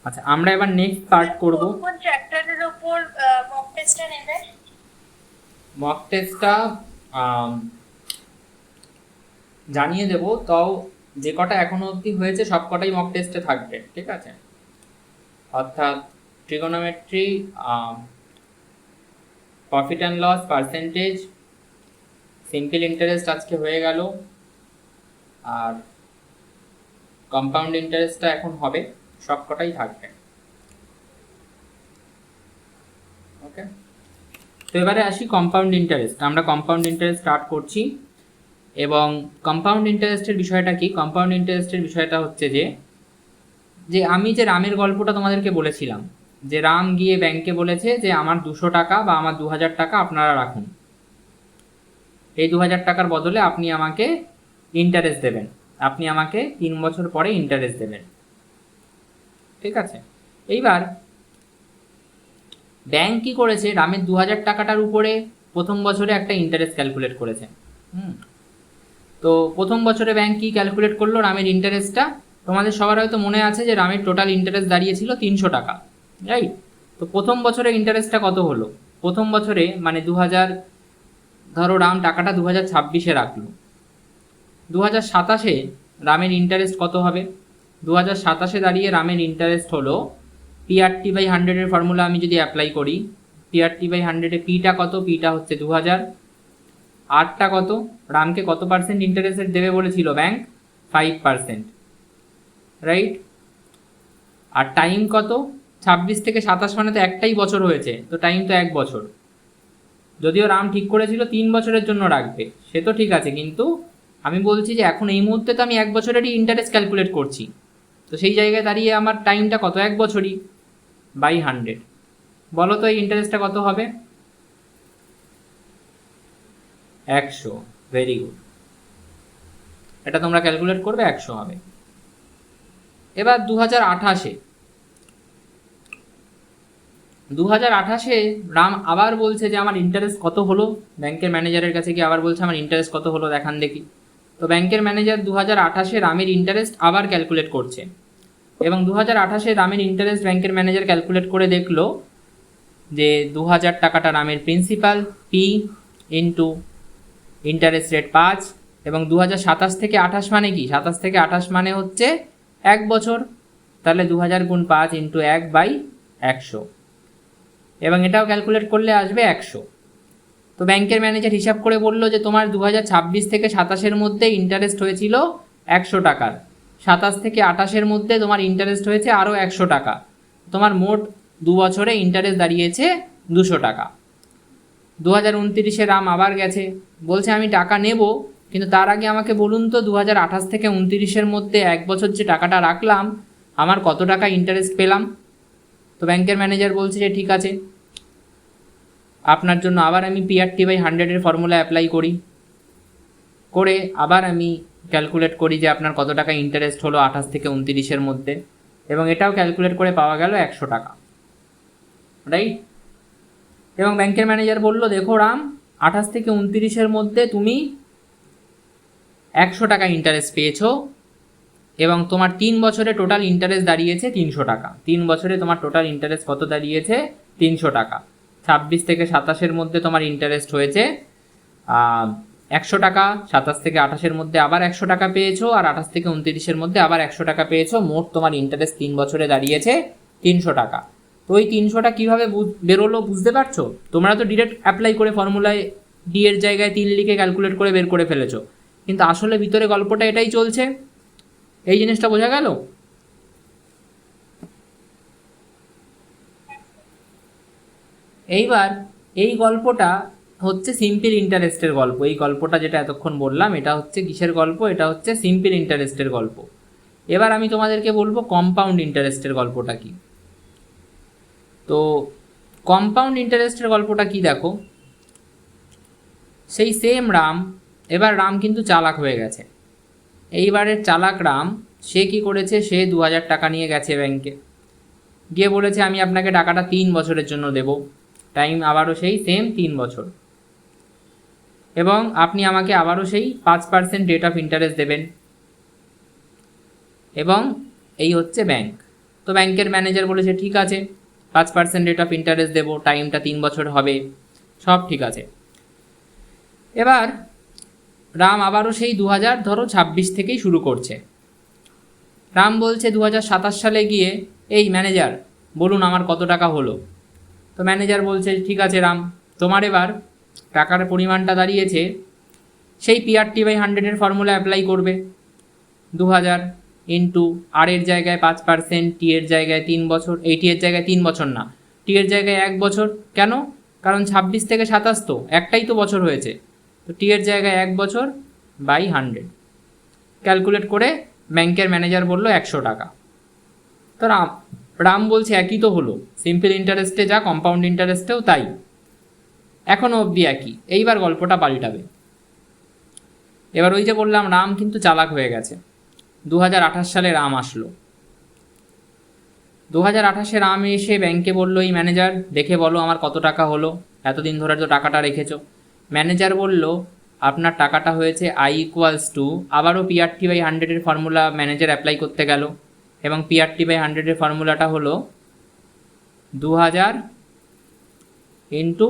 আচ্ছা, আমরা এবার নেক্সট পার্ট করব। কোন চ্যাপ্টারের উপর মক টেস্টটা নেবে? মক টেস্টটা জানিয়ে দেব, তাও যে কটা এখনো অবধি হয়েছে সব কটাই মক টেস্টে থাকবে, ঠিক আছে? অর্থাৎ trigonometry, profit and loss, percentage, simple interest আজকে হয়ে গেল, আর কম্পাউন্ড ইন্টারেস্টটা এখন হবে, সব কটাই থাকবে। ওকে, তো এবারে আসি কম্পাউন্ড ইন্টারেস্ট। আমরা কম্পাউন্ড ইন্টারেস্ট স্টার্ট করছি। এবং কম্পাউন্ড ইন্টারেস্টের বিষয়টা কি? কম্পাউন্ড ইন্টারেস্টের বিষয়টা হচ্ছে যে যে আমি যে রামের গল্পটা তোমাদেরকে বলেছিলাম, যে রাম গিয়ে ব্যাংকে বলেছে যে আমার 200 টাকা বা আমার 2000 টাকা আপনারা রাখুন, এই 2000 টাকার বদলে আপনি আমাকে ইন্টারেস্ট দেবেন, আপনি আমাকে 3 বছর পরে ইন্টারেস্ট দেবেন, ঠিক আছে? এইবার ব্যাংক কি করেছে, রামের 2000 টাকাটার উপরে প্রথম বছরে একটা ইন্টারেস্ট ক্যালকুলেট করেছে। তো প্রথম বছরে ব্যাংক কি ক্যালকুলেট করলো রামের ইন্টারেস্টটা? তোমাদের সবার হয়তো মনে আছে যে রামের টোটাল ইন্টারেস্ট দাঁড়িয়েছিল 300 টাকা, রাইট? তো প্রথম বছরে ইন্টারেস্টটা কত হলো? প্রথম বছরে মানে 2000, ধরো রাম টাকাটা 2026-এ রাখলো, 2027-এ রামের ইন্টারেস্ট কত হবে? 2027-এ দাঁড়িয়ে রামের ইন্টারেস্ট হলো PRT/100-এর ফর্মুলা আমি যদি অ্যাপ্লাই করি, PRT/100-এ পিটা কত? পিটা হচ্ছে 2000, আরটা কত? রামকে কত পার্সেন্ট ইন্টারেস্ট দেবে বলেছিল ব্যাংক? 5%, রাইট? আর টাইম কত? 26 থেকে 27 মানে তো একটাই বছর হয়েছে, তো টাইম তো 1 বছর। যদিও রাম ঠিক করেছিল 3 বছরের জন্য রাখবে, সে তো ঠিক আছে, কিন্তু আমি বলছি যে এখন এই মুহূর্তে তো আমি 1 বছরেরই ইন্টারেস্ট ক্যালকুলেট করছি, তো সেই জায়গায় দাঁড়িয়ে আমার টাইমটা কত? 1 বছরই, বাই 100। বলো তো এই ইন্টারেস্টটা কত হবে? 100। ভেরি গুড, এটা তোমরা ক্যালকুলেট করবে, 100 হবে। এবার 2028-এ, 2028-এ রাম আবার বলছে যে আমার ইন্টারেস্ট কত হলো, ব্যাংকের ম্যানেজারের কাছে গিয়ে আবার বলছে আমার ইন্টারেস্ট কত হলো দেখান দেখি। তো ব্যাংকের ম্যানেজার 2028-এ রামের ইন্টারেস্ট আবার ক্যালকুলেট করছে, এবং 2028-এ রামের ইন্টারেস্ট ব্যাংকের ম্যানেজার ক্যালকুলেট করে দেখলো যে 2000 টাকাটা রামের principal, P into interest rate 5, এবং 2027 থেকে 28 মানে কি? 27 থেকে 28 মানে হচ্ছে 1 বছর, তাহলে 2000 গুণ 5 ইন্টু 1/100, এবং এটাও ক্যালকুলেট করলে আসবে 100। তো ব্যাংকের ম্যানেজার হিসাব করে বললো যে তোমার 2026 থেকে 27-এর মধ্যে ইন্টারেস্ট হয়েছিল 100 টাকার, 27 থেকে 28-এর মধ্যে তোমার ইন্টারেস্ট হয়েছে আরও 100 টাকা, তোমার মোট 2 বছরে ইন্টারেস্ট দাঁড়িয়েছে 200 টাকা। 2029-এ রাম আবার গেছে, বলছে আমি টাকা নেব, কিন্তু তার আগে আমাকে বলুন তো 2028 থেকে 29-এর মধ্যে 1 বছর যে টাকাটা রাখলাম আমার কত টাকা ইন্টারেস্ট পেলাম? তো ব্যাংকের ম্যানেজার বলছে যে ঠিক আছে, আপনার জন্য আবার আমি PRT/100-এর ফর্মুলা অ্যাপ্লাই করি, করে আবার আমি ক্যালকুলেট করি যে আপনার কত টাকা ইন্টারেস্ট হলো 28 থেকে 29-এর মধ্যে, এবং এটাও ক্যালকুলেট করে পাওয়া গেল 100 টাকা, রাইট? এবং ব্যাংকের ম্যানেজার বলল দেখো রাম, 28 থেকে 29-এর মধ্যে তুমি 100 টাকা ইন্টারেস্ট পেয়েছো, এবং তোমার 3 বছরে টোটাল ইন্টারেস্ট দাঁড়িয়েছে 300 টাকা। 3 বছরে তোমার টোটাল ইন্টারেস্ট কত দাঁড়িয়েছে? 300 টাকা। 26 থেকে 27-এর মধ্যে তোমার ইন্টারেস্ট হয়েছে 100 টাকা, 27 থেকে 28-এর মধ্যে আবার 100 টাকা পেয়েছো, আর 28 থেকে 29-এর মধ্যে আবার 100 টাকা পেয়েছো, মোট তোমার ইন্টারেস্ট 3 বছরে দাঁড়িয়েছে 300 টাকা। তো ওই 300টা কীভাবে বেরোলো বুঝতে পারছো? তোমরা তো ডিরেক্ট অ্যাপ্লাই করে ফর্মুলায় ডি এর জায়গায় 3 লিখে ক্যালকুলেট করে বের করে ফেলেছো, কিন্তু আসলে ভিতরে গল্পটা এটাই চলছে। এই জিনিসটা বোঝা গেল? এইবার এই গল্পটা হচ্ছে সিম্পল ইন্টারেস্টের গল্প। এই গল্পটা যেটা এতক্ষণ বললাম এটা হচ্ছে কিসের গল্প? এটা হচ্ছে সিম্পল ইন্টারেস্টের গল্প। এবার আমি তোমাদেরকে বলবো কম্পাউন্ড ইন্টারেস্টের গল্পটা কি। তো কম্পাউন্ড ইন্টারেস্টের গল্পটা কি দেখো, সেই সেম রাম, এবার রাম কিন্তু চালাক হয়ে গেছে। এইবারের চালাক রাম, সে কি করেছে, সে 2000 টাকা নিয়ে গেছে ব্যাংকে, গিয়ে বলেছে আমি আপনাকে টাকাটা 3 বছরের জন্য দেব, টাইম আবারও সেই সেম 3 বছর, এবং আপনি আমাকে আবারও সেই 5% রেট অফ ইন্টারেস্ট দেবেন, এবং এই হচ্ছে ব্যাংক। তো ব্যাংকের ম্যানেজার বলেছে ঠিক আছে, 5% রেট অফ ইন্টারেস্ট দেবো, টাইমটা 3 বছর হবে, সব ঠিক আছে। এবার রাম আবারও সেই 2026 থেকেই শুরু করছে। রাম বলছে 2027 সালে গিয়ে, এই ম্যানেজার বলুন আমার কত টাকা হলো। তো ম্যানেজার বলছে ঠিক আছে রাম, তোমার এবার টাকার পরিমাণটা দাঁড়িয়েছে, সেই PRT/100 ফর্মুলা অ্যাপ্লাই করবে, 2000 ইন্টু আর এর জায়গায় 5%, টি এর জায়গায় 3 বছর, এই টি এর জায়গায় 3 বছর না, টি এর জায়গায় 1 বছর। কেন? কারণ 26 থেকে 27 তো একটাই তো বছর হয়েছে, তো টি এর জায়গায় 1 বছর বাই 100 ক্যালকুলেট করে ব্যাংকের ম্যানেজার বলল 100 টাকা। তো রাম বলছে একই তো হলো, সিম্পল ইন্টারেস্টে যা কম্পাউন্ড ইন্টারেস্টেও তাই, এখনও অবধি একই। এইবার গল্পটা পাল্টাবে। এবার ওই যে বললাম রাম কিন্তু চালাক হয়ে গেছে। 2028 সালে রাম আসলো। 2028-এ রাম এসে ব্যাংকে বললো, এই ম্যানেজার দেখে বলো আমার কত টাকা হলো, এতদিন ধরে তো টাকাটা রেখেছো। ম্যানেজার বলল আপনার টাকাটা হয়েছে I=, আবারও PRT/100 ফর্মুলা ম্যানেজার অ্যাপ্লাই করতে গেল, এবং PRT/100 ফর্মুলাটা হলো 2000 ইন্টু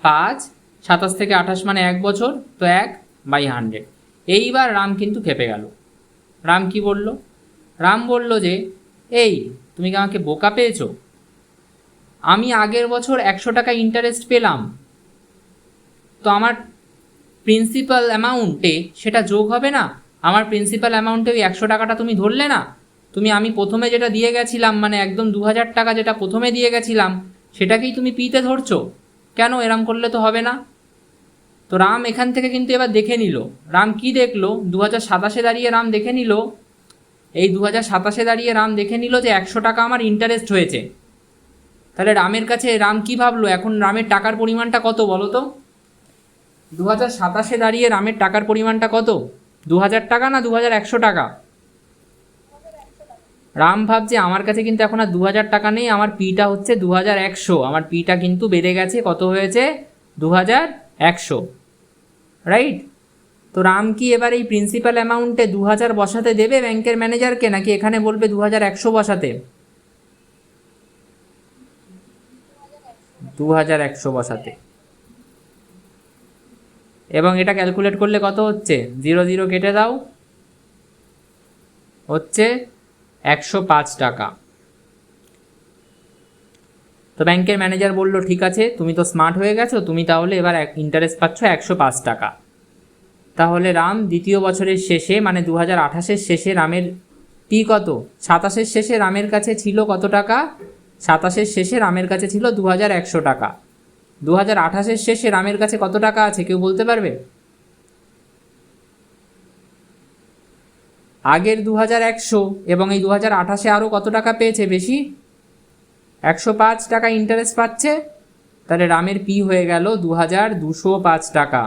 5, 27 থেকে 28 মানে 1 বছর, তো 1/100। এইবার রাম কিন্তু খেপে গেল। রাম কি বলল? রাম বলল যে এই তুমি কি আমাকে বোকা পেয়েছো? আমি আগের বছর 100 টাকা ইন্টারেস্ট পেলাম, তো আমার প্রিন্সিপাল অ্যামাউন্টে সেটা যোগ হবে না? আমার প্রিন্সিপাল অ্যামাউন্টে ওই 100 টাকাটা তুমি ধরলে না? আমি প্রথমে যেটা দিয়ে গেছিলাম, মানে একদম 2000 টাকা যেটা প্রথমে দিয়ে গেছিলাম, সেটাকেই তুমি পিতে ধরছো কেন? এরম করলে তো হবে না। তো রাম এখান থেকে কিন্তু এবার দেখে নিল। রাম কি দেখলো? 2027-এ দাঁড়িয়ে রাম দেখে নিল, এই 2027-এ দাঁড়িয়ে রাম দেখে নিল যে 100 টাকা আমার ইন্টারেস্ট হয়েছে। তাহলে রামের কাছে রাম কি ভাবলো? এখন রামের টাকার পরিমাণটা কত বলো তো? 2027-এ দাঁড়িয়ে রামের টাকার পরিমাণটা কত? 2000 টাকা না 2100 টাকা? রাম ভাবছে আমার কাছে কিন্তু এখন আর 2000 টাকা নেই, আমার পিটা হচ্ছে 2100, আমার পিটা কিন্তু বেড়ে গেছে, কত হয়েছে? 2100, রাইট? তো রাম কি এবার এই প্রিন্সিপাল অ্যামাউন্টে 2000 বসাতে দেবে ব্যাংকের ম্যানেজারকে, নাকি এখানে বলবে 2100 বসাতে? 2100 বসাতে। এবং এটা ক্যালকুলেট করলে কত হচ্ছে? 0 0 কেটে দাও, হচ্ছে 105 টাকা। তো ব্যাংকের ম্যানেজার বলল ঠিক আছে, তুমি তো স্মার্ট হয়ে গেছো, তুমি তাহলে এবার ইন্টারেস্ট পাচ্ছ 105 টাকা। তাহলে রাম দ্বিতীয় বছরের শেষে, মানে 2028-এর শেষে রামের টি কত? 27-এর শেষে রামের কাছে ছিল কত টাকা? 27-এর শেষে রামের কাছে ছিল 2100 টাকা। 2028-এর শেষে রামের কাছে কত টাকা আছে কেউ বলতে পারবে? আগের 2100 এবং এই 2028-এ আরও কত টাকা পেয়েছে বেশি? 105 টাকা ইন্টারেস্ট পাচ্ছে। তাহলে রামের পি হয়ে গেল 2205 টাকা।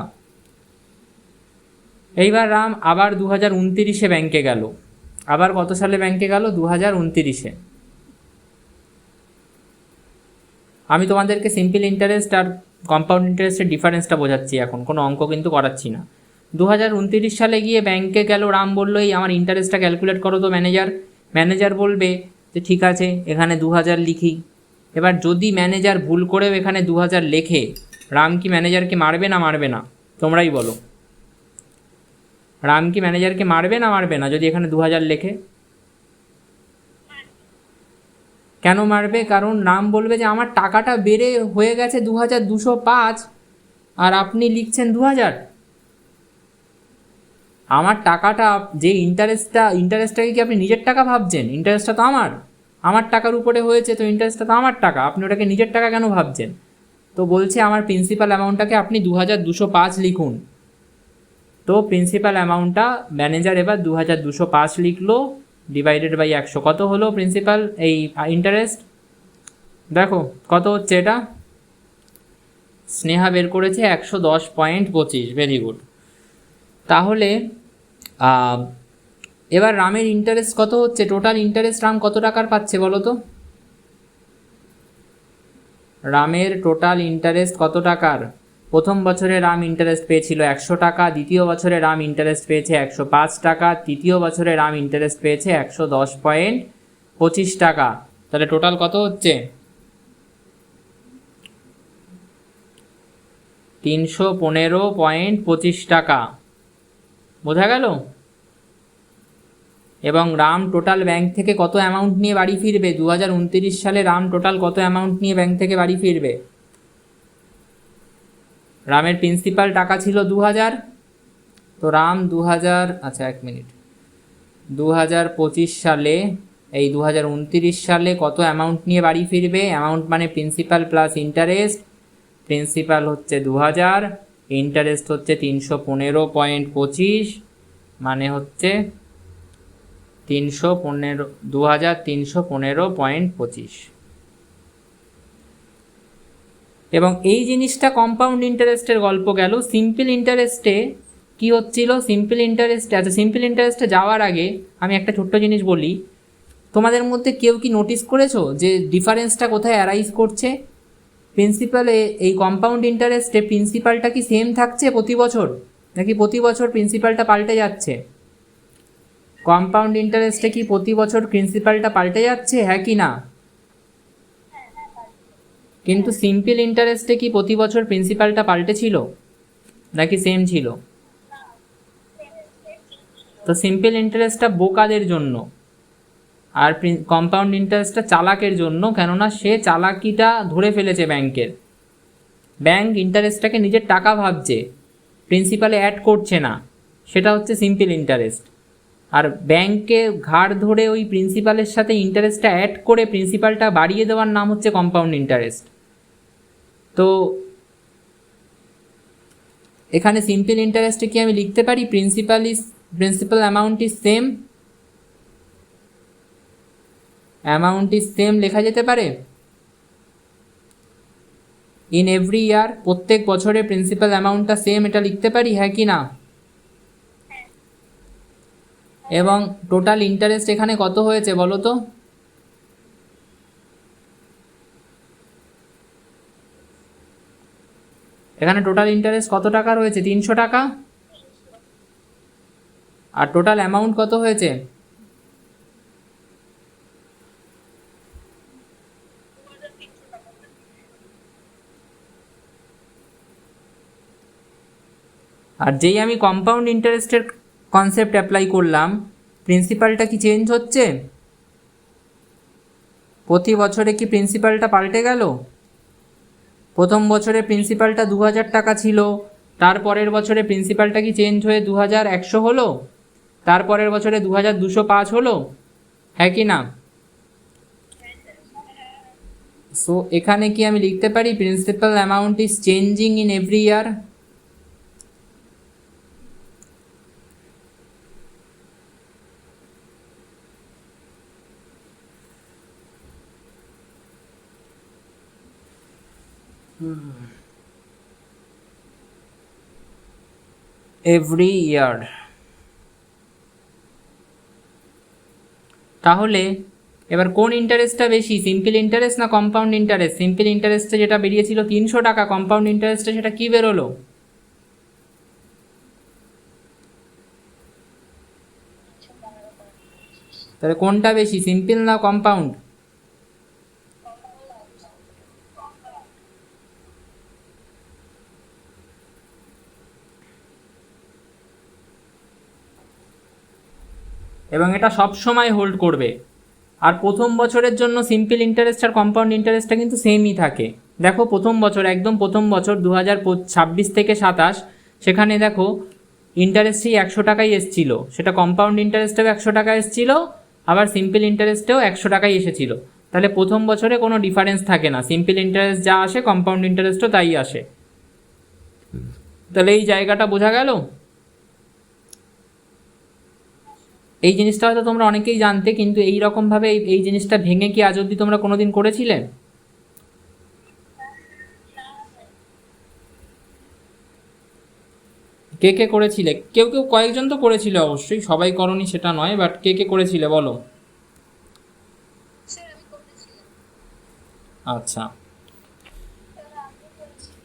এইবার রাম আবার 2029-এ ব্যাংকে গেল। আবার কত সালে ব্যাংকে গেল? 2029-এ। আমি তোমাদেরকে সিম্পল ইন্টারেস্ট আর কম্পাউন্ড ইন্টারেস্টের ডিফারেন্সটা বোঝাচ্ছি, এখন কোনো অঙ্ক কিন্তু করাচ্ছি না। 2029 সালে গিয়ে ব্যাংকে গেল, রাম বললো এই আমার ইন্টারেস্টটা ক্যালকুলেট করো তো ম্যানেজার। ম্যানেজার বলবে যে ঠিক আছে, এখানে 2000 লিখি। এবার যদি ম্যানেজার ভুল করেও এখানে 2000 লেখে, রাম কি ম্যানেজারকে মারবে না মারবে না? তোমরাই বলো। রাম কি ম্যানেজারকে মারবে না মারবে না যদি এখানে 2000 লেখে? কেন মারবে? কারণ রাম বলবে যে আমার টাকাটা বেড়ে হয়ে গেছে 2205, আর আপনি লিখছেন 2000। আমার টাকাটা, যে ইন্টারেস্টটাকে কি আপনি নিজের টাকা ভাবছেন? ইন্টারেস্টটা তো আমার টাকার উপরে হয়েছে, তো ইন্টারেস্টটা তো আমার টাকা, আপনি ওটাকে নিজের টাকা কেন ভাবছেন? তো বলছে আমার প্রিন্সিপাল অ্যামাউন্টটাকে আপনি 2205 লিখুন। তো প্রিন্সিপাল অ্যামাউন্টটা ম্যানেজার এবার 2205 লিখলো, ডিভাইডেড বাই 100। কত হলো প্রিন্সিপাল এই ইন্টারেস্ট? দেখো কত হচ্ছে এটা। স্নেহা বের করেছে 110.25। Very good. তাহলে এবার রামের ইন্টারেস্ট কত হচ্ছে? টোটাল ইন্টারেস্ট রাম কত টাকার পাচ্ছে বলো তো? রামের টোটাল ইন্টারেস্ট কত টাকার? প্রথম বছরে রাম ইন্টারেস্ট পেয়েছিল 100 টাকা, দ্বিতীয় বছরে রাম ইন্টারেস্ট পেয়েছে 105 টাকা, তৃতীয় বছরে রাম ইন্টারেস্ট পেয়েছে 110.25 টাকা। তাহলে টোটাল কত হচ্ছে? 315.25 টাকা। বোঝা গেল? এবং রাম টোটাল ব্যাংক থেকে কত অ্যামাউন্ট নিয়ে বাড়ি ফিরবে? 2029 সালে রাম টোটাল কত অ্যামাউন্ট নিয়ে ব্যাংক থেকে বাড়ি ফিরবে? রামের প্রিন্সিপাল টাকা ছিল 2000, তো রাম 2000, আচ্ছা 1 মিনিট, 2025 সালে, এই 2029 সালে কত অ্যামাউন্ট নিয়ে বাড়ি ফিরবে? অ্যামাউন্ট মানে প্রিন্সিপাল প্লাস ইন্টারেস্ট। প্রিন্সিপাল হচ্ছে 2000, ইন্টারেস্ট হচ্ছে 315.25, মানে হচ্ছে 2315.25। এবং এই জিনিসটা কম্পাউন্ড ইন্টারেস্টের গল্প গেল। সিম্পল ইন্টারেস্টে কি হচ্ছিল? সিম্পল ইন্টারেস্টে, আচ্ছা সিম্পল ইন্টারেস্টে যাওয়ার আগে আমি একটা ছোট্ট জিনিস বলি। তোমাদের মধ্যে কেউ কি নোটিস করেছো যে ডিফারেন্সটা কোথায় অ্যারাইজ করছে? প্রিন্সিপালে, এই কম্পাউন্ড ইন্টারেস্টে প্রিন্সিপালটা কি সেম থাকছে প্রতি বছর, নাকি প্রতি বছর প্রিন্সিপালটা পাল্টে যাচ্ছে? কম্পাউন্ড ইন্টারেস্টে কি প্রতি বছর প্রিন্সিপালটা পাল্টে যাচ্ছে, হ্যাঁ কি না? কিন্তু সিম্পল ইন্টারেস্টে কি প্রতি বছর প্রিন্সিপালটা পাল্টেছিল নাকি সেম ছিল? তো সিম্পল ইন্টারেস্টটা বোকাদের জন্য, আর কম্পাউন্ড ইন্টারেস্টটা চালাকের জন্য, কেননা সে চালাকিটা ধরে ফেলেছে ব্যাংকের। ব্যাংক ইন্টারেস্টটাকে নিজের টাকা ভাবছে, প্রিন্সিপালে অ্যাড করছে না, সেটা হচ্ছে সিম্পল ইন্টারেস্ট। আর ব্যাংকে ঘাড় ধরে ওই প্রিন্সিপালের সাথে ইন্টারেস্টটা অ্যাড করে প্রিন্সিপালটা বাড়িয়ে দেওয়ার নাম হচ্ছে কম্পাউন্ড ইন্টারেস্ট। তো এখানে সিম্পল ইন্টারেস্টে কি আমি লিখতে পারি principal amount is same, amount is same লেখা যেতে পারে? ইন এভরি ইয়ার, প্রত্যেক বছরে প্রিন্সিপাল অ্যামাউন্টটা সেম, এটা লিখতে পারি, হ্যাঁ কি না? এবং টোটাল ইন্টারেস্ট এখানে কত হয়েছে বলো তো? এখানে টোটাল ইন্টারেস্ট কত টাকা রয়েছে? 300 টাকা। আর টোটাল অ্যামাউন্ট কত হয়েছে? আর যেই আমি কম্পাউন্ড ইন্টারেস্টের কনসেপ্ট অ্যাপ্লাই করলাম, প্রিন্সিপালটা কি চেঞ্জ হচ্ছে? প্রতি বছরে কি প্রিন্সিপালটা পাল্টে গেল? প্রথম বছরে প্রিন্সিপালটা 2000 টাকা ছিল, তারপরের বছরে প্রিন্সিপালটা কি চেঞ্জ হয়ে 2100 হলো, তারপরের বছরে 2205 হলো, হ্যাঁ কি না? সো এখানে কি আমি লিখতে পারি principal amount is changing in every year? Every year. তাহলে এবার কোন ইন্টারেস্টটা বেশি, সিম্পল ইন্টারেস্ট না কম্পাউন্ড ইন্টারেস্ট? সিম্পল ইন্টারেস্টে যেটা বেরিয়েছিল 300 টাকা, কম্পাউন্ড ইন্টারেস্টে সেটা কি বেরোলো? তাহলে কোনটা বেশি, সিম্পল না কম্পাউন্ড? এবং এটা সব সময় হোল্ড করবে। আর প্রথম বছরের জন্য সিম্পল ইন্টারেস্ট আর কম্পাউন্ড ইন্টারেস্টটা কিন্তু সেমই থাকে। দেখো প্রথম বছর, একদম প্রথম বছর 2026 থেকে 27, সেখানে দেখো ইন্টারেস্ট সেই 100 টাকাই এসেছিল, সেটা কম্পাউন্ড ইন্টারেস্টেও 100 টাকা এসেছিল, আবার সিম্পল ইন্টারেস্টেও 100 টাকাই এসেছিল। তাহলে প্রথম বছরে কোনো ডিফারেন্স থাকে না, সিম্পল ইন্টারেস্ট যা আসে কম্পাউন্ড ইন্টারেস্টও তাই আসে। তাহলে এই জায়গাটা বোঝা গেল? এই জিনিসটা হয়তো তোমরা অনেকেই জানতে, কিন্তু এই রকমভাবে এই জিনিসটা ভেঙে কি আজ অবধি তোমরা কোনোদিন করেছিলে? কে কে করেছিলে? কেউ কেউ কয়েকজন তো করেছিলে, অবশ্যই সবাই করনি সেটা নয়, বাট কে কে করেছিলে বলো? স্যার আমি করেছিলাম। আচ্ছা, স্যার আমি করেছিলাম।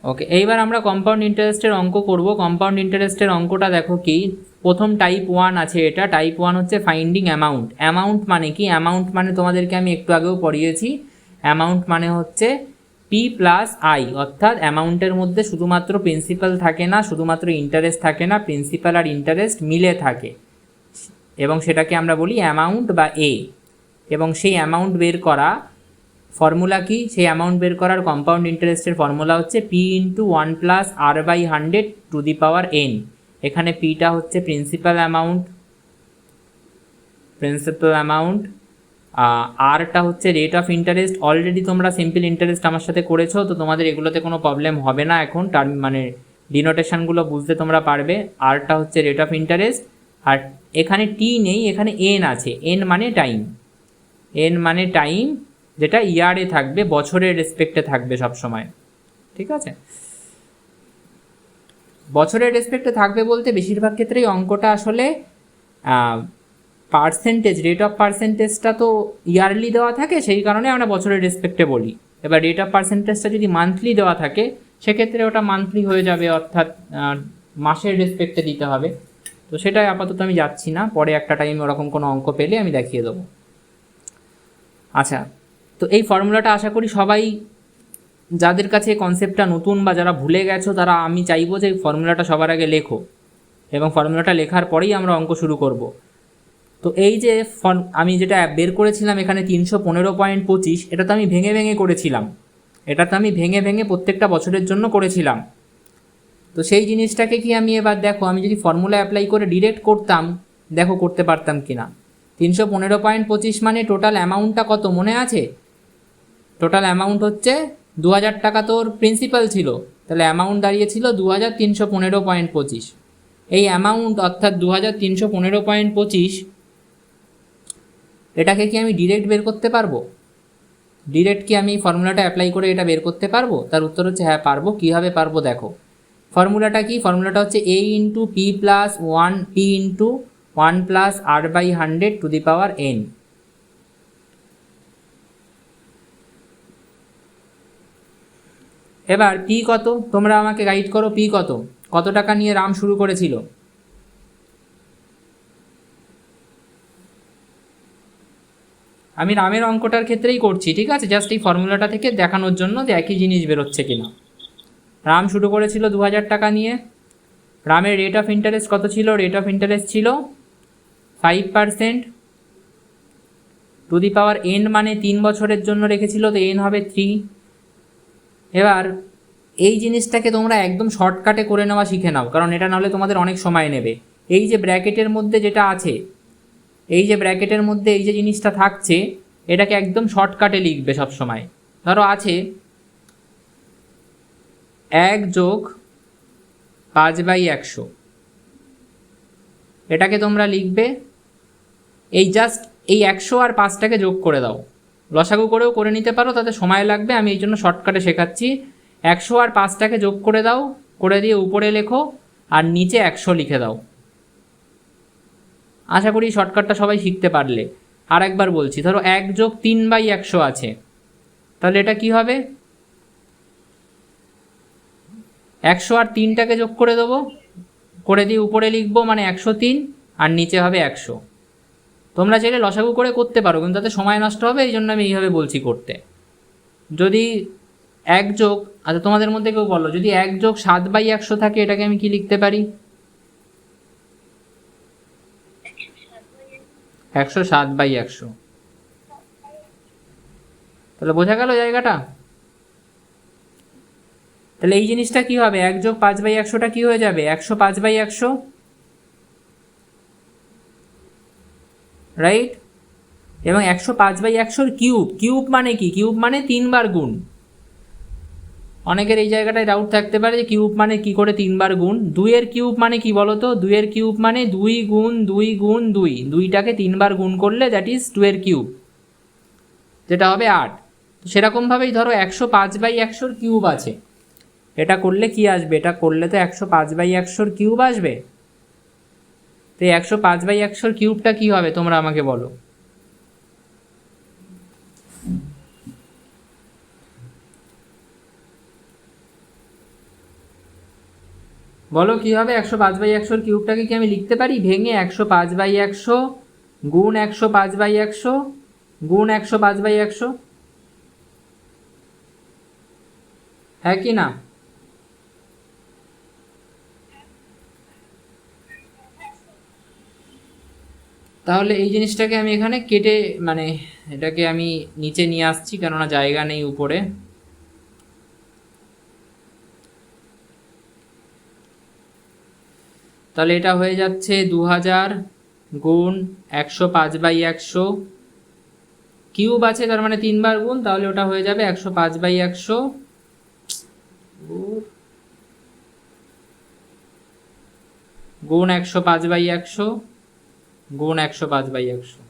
ওকে, এইবার আমরা কম্পাউন্ড ইন্টারেস্টের অঙ্ক করব। কম্পাউন্ড ইন্টারেস্টের অঙ্কটা দেখো কি, প্রথম টাইপ 1 আছে, এটা টাইপ 1 হচ্ছে ফাইন্ডিং অ্যামাউন্ট। অ্যামাউন্ট মানে কি? অ্যামাউন্ট মানে তোমাদেরকে আমি একটু আগেও পড়িয়েছি, অ্যামাউন্ট মানে হচ্ছে পি প্লাস আই, অর্থাৎ অ্যামাউন্টের মধ্যে শুধুমাত্র প্রিন্সিপাল থাকে না, শুধুমাত্র ইন্টারেস্ট থাকে না, প্রিন্সিপাল আর ইন্টারেস্ট মিলে থাকে, এবং সেটাকে আমরা বলি অ্যামাউন্ট বা এ। এবং সেই অ্যামাউন্ট বের করা ফর্মুলা কি? সেই অ্যামাউন্ট বের করার কম্পাউন্ড ইন্টারেস্টের ফর্মুলা হচ্ছে P into 1 plus R by 100 to the power N. এখানে পিটা হচ্ছে প্রিন্সিপাল অ্যামাউন্ট, আরটা হচ্ছে রেট অফ ইন্টারেস্ট। অলরেডি তোমরা সিম্পল ইন্টারেস্ট আমার সাথে করেছো, তো তোমাদের এগুলোতে কোনো প্রবলেম হবে না এখন, টার্ম মানে ডিনোটেশনগুলো বুঝতে তোমরা পারবে। আরটা হচ্ছে রেট অফ ইন্টারেস্ট, আর এখানে টি নেই, এখানে এন আছে, এন মানে টাইম, এন মানে টাইম, যেটা ইয়ারে থাকবে, বছরের রেসপেক্টে থাকবে সব সময়, ঠিক আছে? বছরের রেসপেক্টে থাকবে বলতে বেশিরভাগ ক্ষেত্রেই অঙ্কটা আসলে পার্সেন্টেজ, রেট অফ পার্সেন্টেজটা তো ইয়ারলি দেওয়া থাকে, সেই কারণে আমরা বছরের রেসপেক্টে বলি। এবার রেট অফ পার্সেন্টেজটা যদি মান্থলি দেওয়া থাকে, সেক্ষেত্রে ওটা মান্থলি হয়ে যাবে, অর্থাৎ মাসের রেসপেক্টে দিতে হবে। তো সেটাই আপাতত আমি যাচ্ছি না, পরে একটা টাইম ওরকম কোনো অঙ্ক পেলে আমি দেখিয়ে দেবো। আচ্ছা, তো এই ফর্মুলাটা আশা করি সবাই, যাদের কাছে কনসেপ্টটা নতুন বা যারা ভুলে গেছো, তারা, আমি চাইবো যে ফর্মুলাটা সবার আগে লেখো, এবং ফর্মুলাটা লেখার পরেই আমরা অঙ্ক শুরু করব। তো এই যে আমি যেটা বের করেছিলাম এখানে 315.25, এটা তো আমি ভেঙে ভেঙে করেছিলাম, এটা তো আমি ভেঙে ভেঙে প্রত্যেকটা বছরের জন্য করেছিলাম। তো সেই জিনিসটাকে কি আমি এবার দেখো, আমি যদি ফর্মুলা অ্যাপ্লাই করে ডিরেক্ট করতাম, দেখো করতে পারতাম কি না। 315.25 মানে টোটাল অ্যামাউন্টটা কত মনে আছে? টোটাল অ্যামাউন্ট হচ্ছে 2000 টাকা তোর প্রিন্সিপাল ছিল, তাহলে অ্যামাউন্ট দাঁড়িয়েছিল 2315.25। এই অ্যামাউন্ট অর্থাৎ 2315.25, এটাকে কি আমি ডিরেক্ট বের করতে পারবো? ডিরেক্ট কি আমি ফর্মুলাটা অ্যাপ্লাই করে এটা বের করতে পারবো? তার উত্তর হচ্ছে হ্যাঁ পারবো। কীভাবে পারবো দেখো, ফর্মুলাটা কি? ফর্মুলাটা হচ্ছে A into P plus 1, P into 1 plus R by 100 to the power n. এবার পি কত? তোমরা আমাকে গাইড করো, পি কত? কত টাকা নিয়ে রাম শুরু করেছিল? আমি রামের অঙ্কটার ক্ষেত্রেই করছি, ঠিক আছে, জাস্ট এই ফর্মুলাটা থেকে দেখানোর জন্য যে একই জিনিস বেরোচ্ছে কিনা। রাম শুরু করেছিল 2000 টাকা নিয়ে। রামের রেট অফ ইন্টারেস্ট কত ছিল? রেট অফ ইন্টারেস্ট ছিল 5%, টু দি পাওয়ার এন মানে 3 বছরের জন্য রেখেছিল, তো এন হবে 3। এবার এই জিনিসটাকে তোমরা একদম শর্টকাটে করে নেওয়া শিখে নাও, কারণ এটা নাহলে তোমাদের অনেক সময় নেবে। এই যে ব্র্যাকেটের মধ্যে যেটা আছে, এই যে ব্র্যাকেটের মধ্যে এই যে জিনিসটা থাকছে, এটাকে একদম শর্টকাটে লিখবে সব সময়। ধরো আছে 1 যোগ 5/100, এটাকে তোমরা লিখবে, এই জাস্ট এই 100 আর 5টাকে যোগ করে দাও, লসাগু করেও করে নিতে পারো, তাতে সময় লাগবে, আমি এই জন্য শর্টকাটে শেখাচ্ছি। 100 আর 5টাকে যোগ করে দাও, করে দিয়ে উপরে লেখো, আর নিচে 100 লিখে দাও। আশা করি শর্টকাটটা সবাই শিখতে পারলে। আর একবার বলছি, ধরো 1 যোগ 3/100 আছে, তাহলে এটা কি হবে? 100 আর 3টাকে যোগ করে দেবো, করে দিয়ে উপরে লিখবো, মানে 103, আর নিচে হবে 100। তোমরা চাইলে লসাগু করে করতে পারো, কিন্তু তাতে সময় নষ্ট হবে, এই জন্য আমি এইভাবে বলছি করতে। যদি 1 যোগ, আচ্ছা তোমাদের মধ্যে কেউ বলো, যদি 1 যোগ 7/100 থাকে, এটাকে আমি কি লিখতে পারি? 107/100। তাহলে বোঝা গেল জায়গাটা? তাহলে এই জিনিসটা কি হবে? 1 যোগ 5/100টা কি হয়ে যাবে? 105/100, রাইট? এবং 105/100 কিউব, কিউব মানে কি? কিউব মানে 3 বার গুণ। অনেকের এই জায়গাটায় ডাউট থাকতে পারে যে কিউব মানে কি করে 3 বার গুণ। 2 এর কিউব মানে কি বলো তো? 2 এর কিউব মানে 2 গুণ 2 গুণ 2, 2টাকে 3 বার গুণ করলে দ্যাট ইজ 2 এর কিউব, যেটা হবে 8। তো সেরকমভাবেই ধরো 105/100 কিউব আছে, এটা করলে কি আসবে? এটা করলে তো 105/100 কিউব আসবে। তো 105/100 কিউবটা কি হবে তোমরা আমাকে বলো? বলো কি হবে? 105/100 কিউবটাকে কি আমি লিখতে পারি ভেঙে 105/100 গুণ 105/100 গুণ 105/100, হ্যাঁ কি না? তাহলে এই জিনিসটাকে আমি এখানে কেটে মানে এটাকে আমি নিচে নিয়ে আসছি, কেননা জায়গা নেই উপরে। তাহলে এটা হয়ে যাচ্ছে 2000 গুণ 105/100, কিউব আছে তার মানে 3 বার গুণ, তাহলে ওটা হয়ে যাবে 105/100 গুণ 105/100 গুণ 105/100।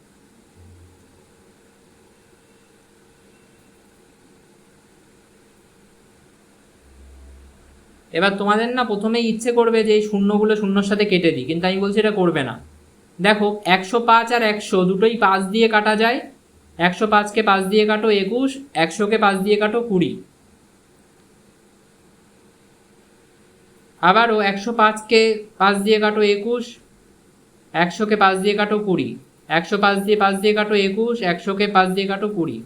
এবার তোমাদের না প্রথমেই ইচ্ছে করবে যে এই শূন্যগুলো শূন্যর সাথে কেটে দিই, কিন্তু আমি বলছি এটা করবে না। দেখো 105 আর 100 দুটোই 5 দিয়ে কাটা যায়। 105কে 5 দিয়ে কাটো 21, 100কে 5 দিয়ে কাটো 20। আবারও 105কে 5 দিয়ে কাটো 21, 100কে 5 দিয়ে কাটো 20, 105 দিয়ে 5 দিয়ে কাটো 21, 100কে 5 দিয়ে কাটো 20।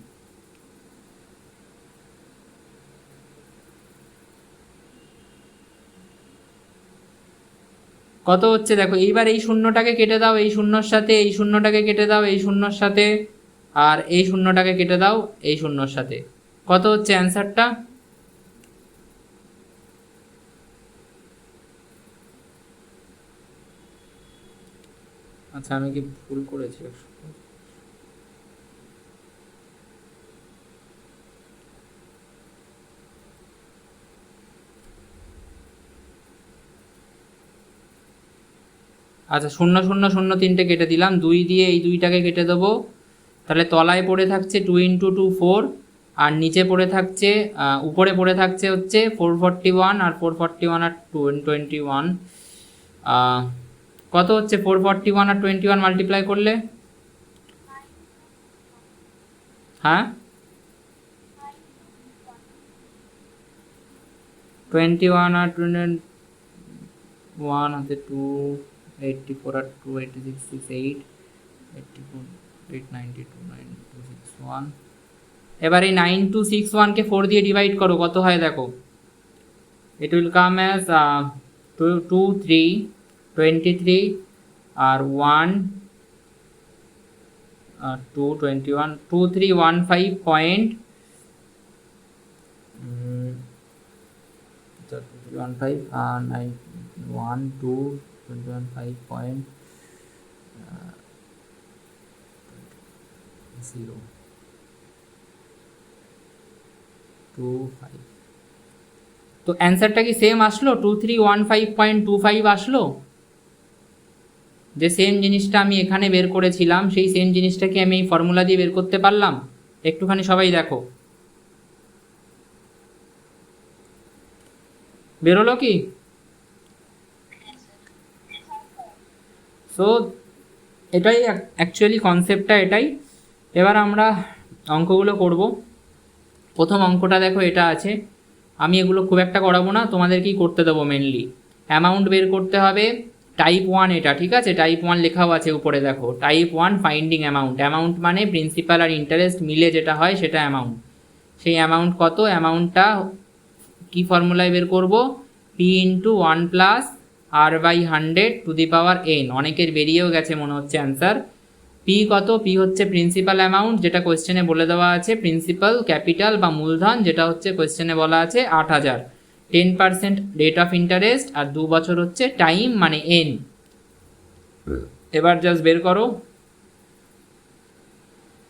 কত হচ্ছে দেখো, এইবার এই শূন্যটাকে কেটে দাও এই শূন্যর সাথে, এই শূন্যটাকে কেটে দাও এই শূন্যর সাথে, আর এই শূন্যটাকে কেটে দাও এই শূন্যর সাথে। কত হচ্ছে অ্যান্সারটা? আচ্ছা আমি কি ভুল করেছি? আচ্ছা 0 0 0 3টে কেটে দিলাম, 2 দিয়ে এই 2টাকে কেটে দেবো। তাহলে তলায় পড়ে থাকছে 2 × 2 4, আর নিচে পড়ে থাকছে উপরে পড়ে থাকছে হচ্ছে 441, আর 441 আর 21। কত হচ্ছে 441 আর 21 মাল্টিপ্লাই করলে? হ্যাঁ 21 আর 21 হচ্ছে 284 আর 286 68 84 892 9261। এবার এই 9261কে 4 দিয়ে ডিভাইড করো, কত হয় দেখো। ইট উইল কাম অ্যাজ 2 3 23 আর 1 2 21 2315 পয়েন্ট 15 9 1 2 21 5 0 2 5। তো অ্যান্সারটা কি সেম আসলো? 2315.25 আসলো। যে সেম জিনিসটা আমি এখানে বের করেছিলাম সেই সেম জিনিসটাকে আমি এই ফর্মুলা দিয়ে বের করতে পারলাম। একটুখানি সবাই দেখো, বেরোলো কি? সো এটাই অ্যাকচুয়ালি কনসেপ্টটা এটাই। এবার আমরা অঙ্কগুলো করব। প্রথম অঙ্কটা দেখো এটা আছে, আমি এগুলো খুব একটা করাবো না, তোমাদেরকেই করতে দেবো মেনলি। অ্যামাউন্ট বের করতে হবে, টাইপ 1 এটা, ঠিক আছে? টাইপ 1 লেখাও আছে উপরে দেখো, টাইপ 1 ফাইন্ডিং অ্যামাউন্ট। অ্যামাউন্ট মানে প্রিন্সিপাল আর ইন্টারেস্ট মিলে যেটা হয় সেটা অ্যামাউন্ট। সেই অ্যামাউন্ট কত? অ্যামাউন্টটা কি ফর্মুলায় বের করব? P into 1 plus r/100⁴n। অনেকের বেরিয়েও গেছে মনে হচ্ছে অ্যান্সার। পি কত? পি হচ্ছে প্রিন্সিপাল অ্যামাউন্ট, যেটা কোয়েশ্চেনে বলে দেওয়া আছে, প্রিন্সিপাল ক্যাপিটাল বা মূলধন, যেটা হচ্ছে কোয়েশ্চেনে বলা আছে 8000, 10% রেট অফ ইন্টারেস্ট, আর 2 বছর হচ্ছে টাইম মানে এন। এবার জাস্ট বের করো।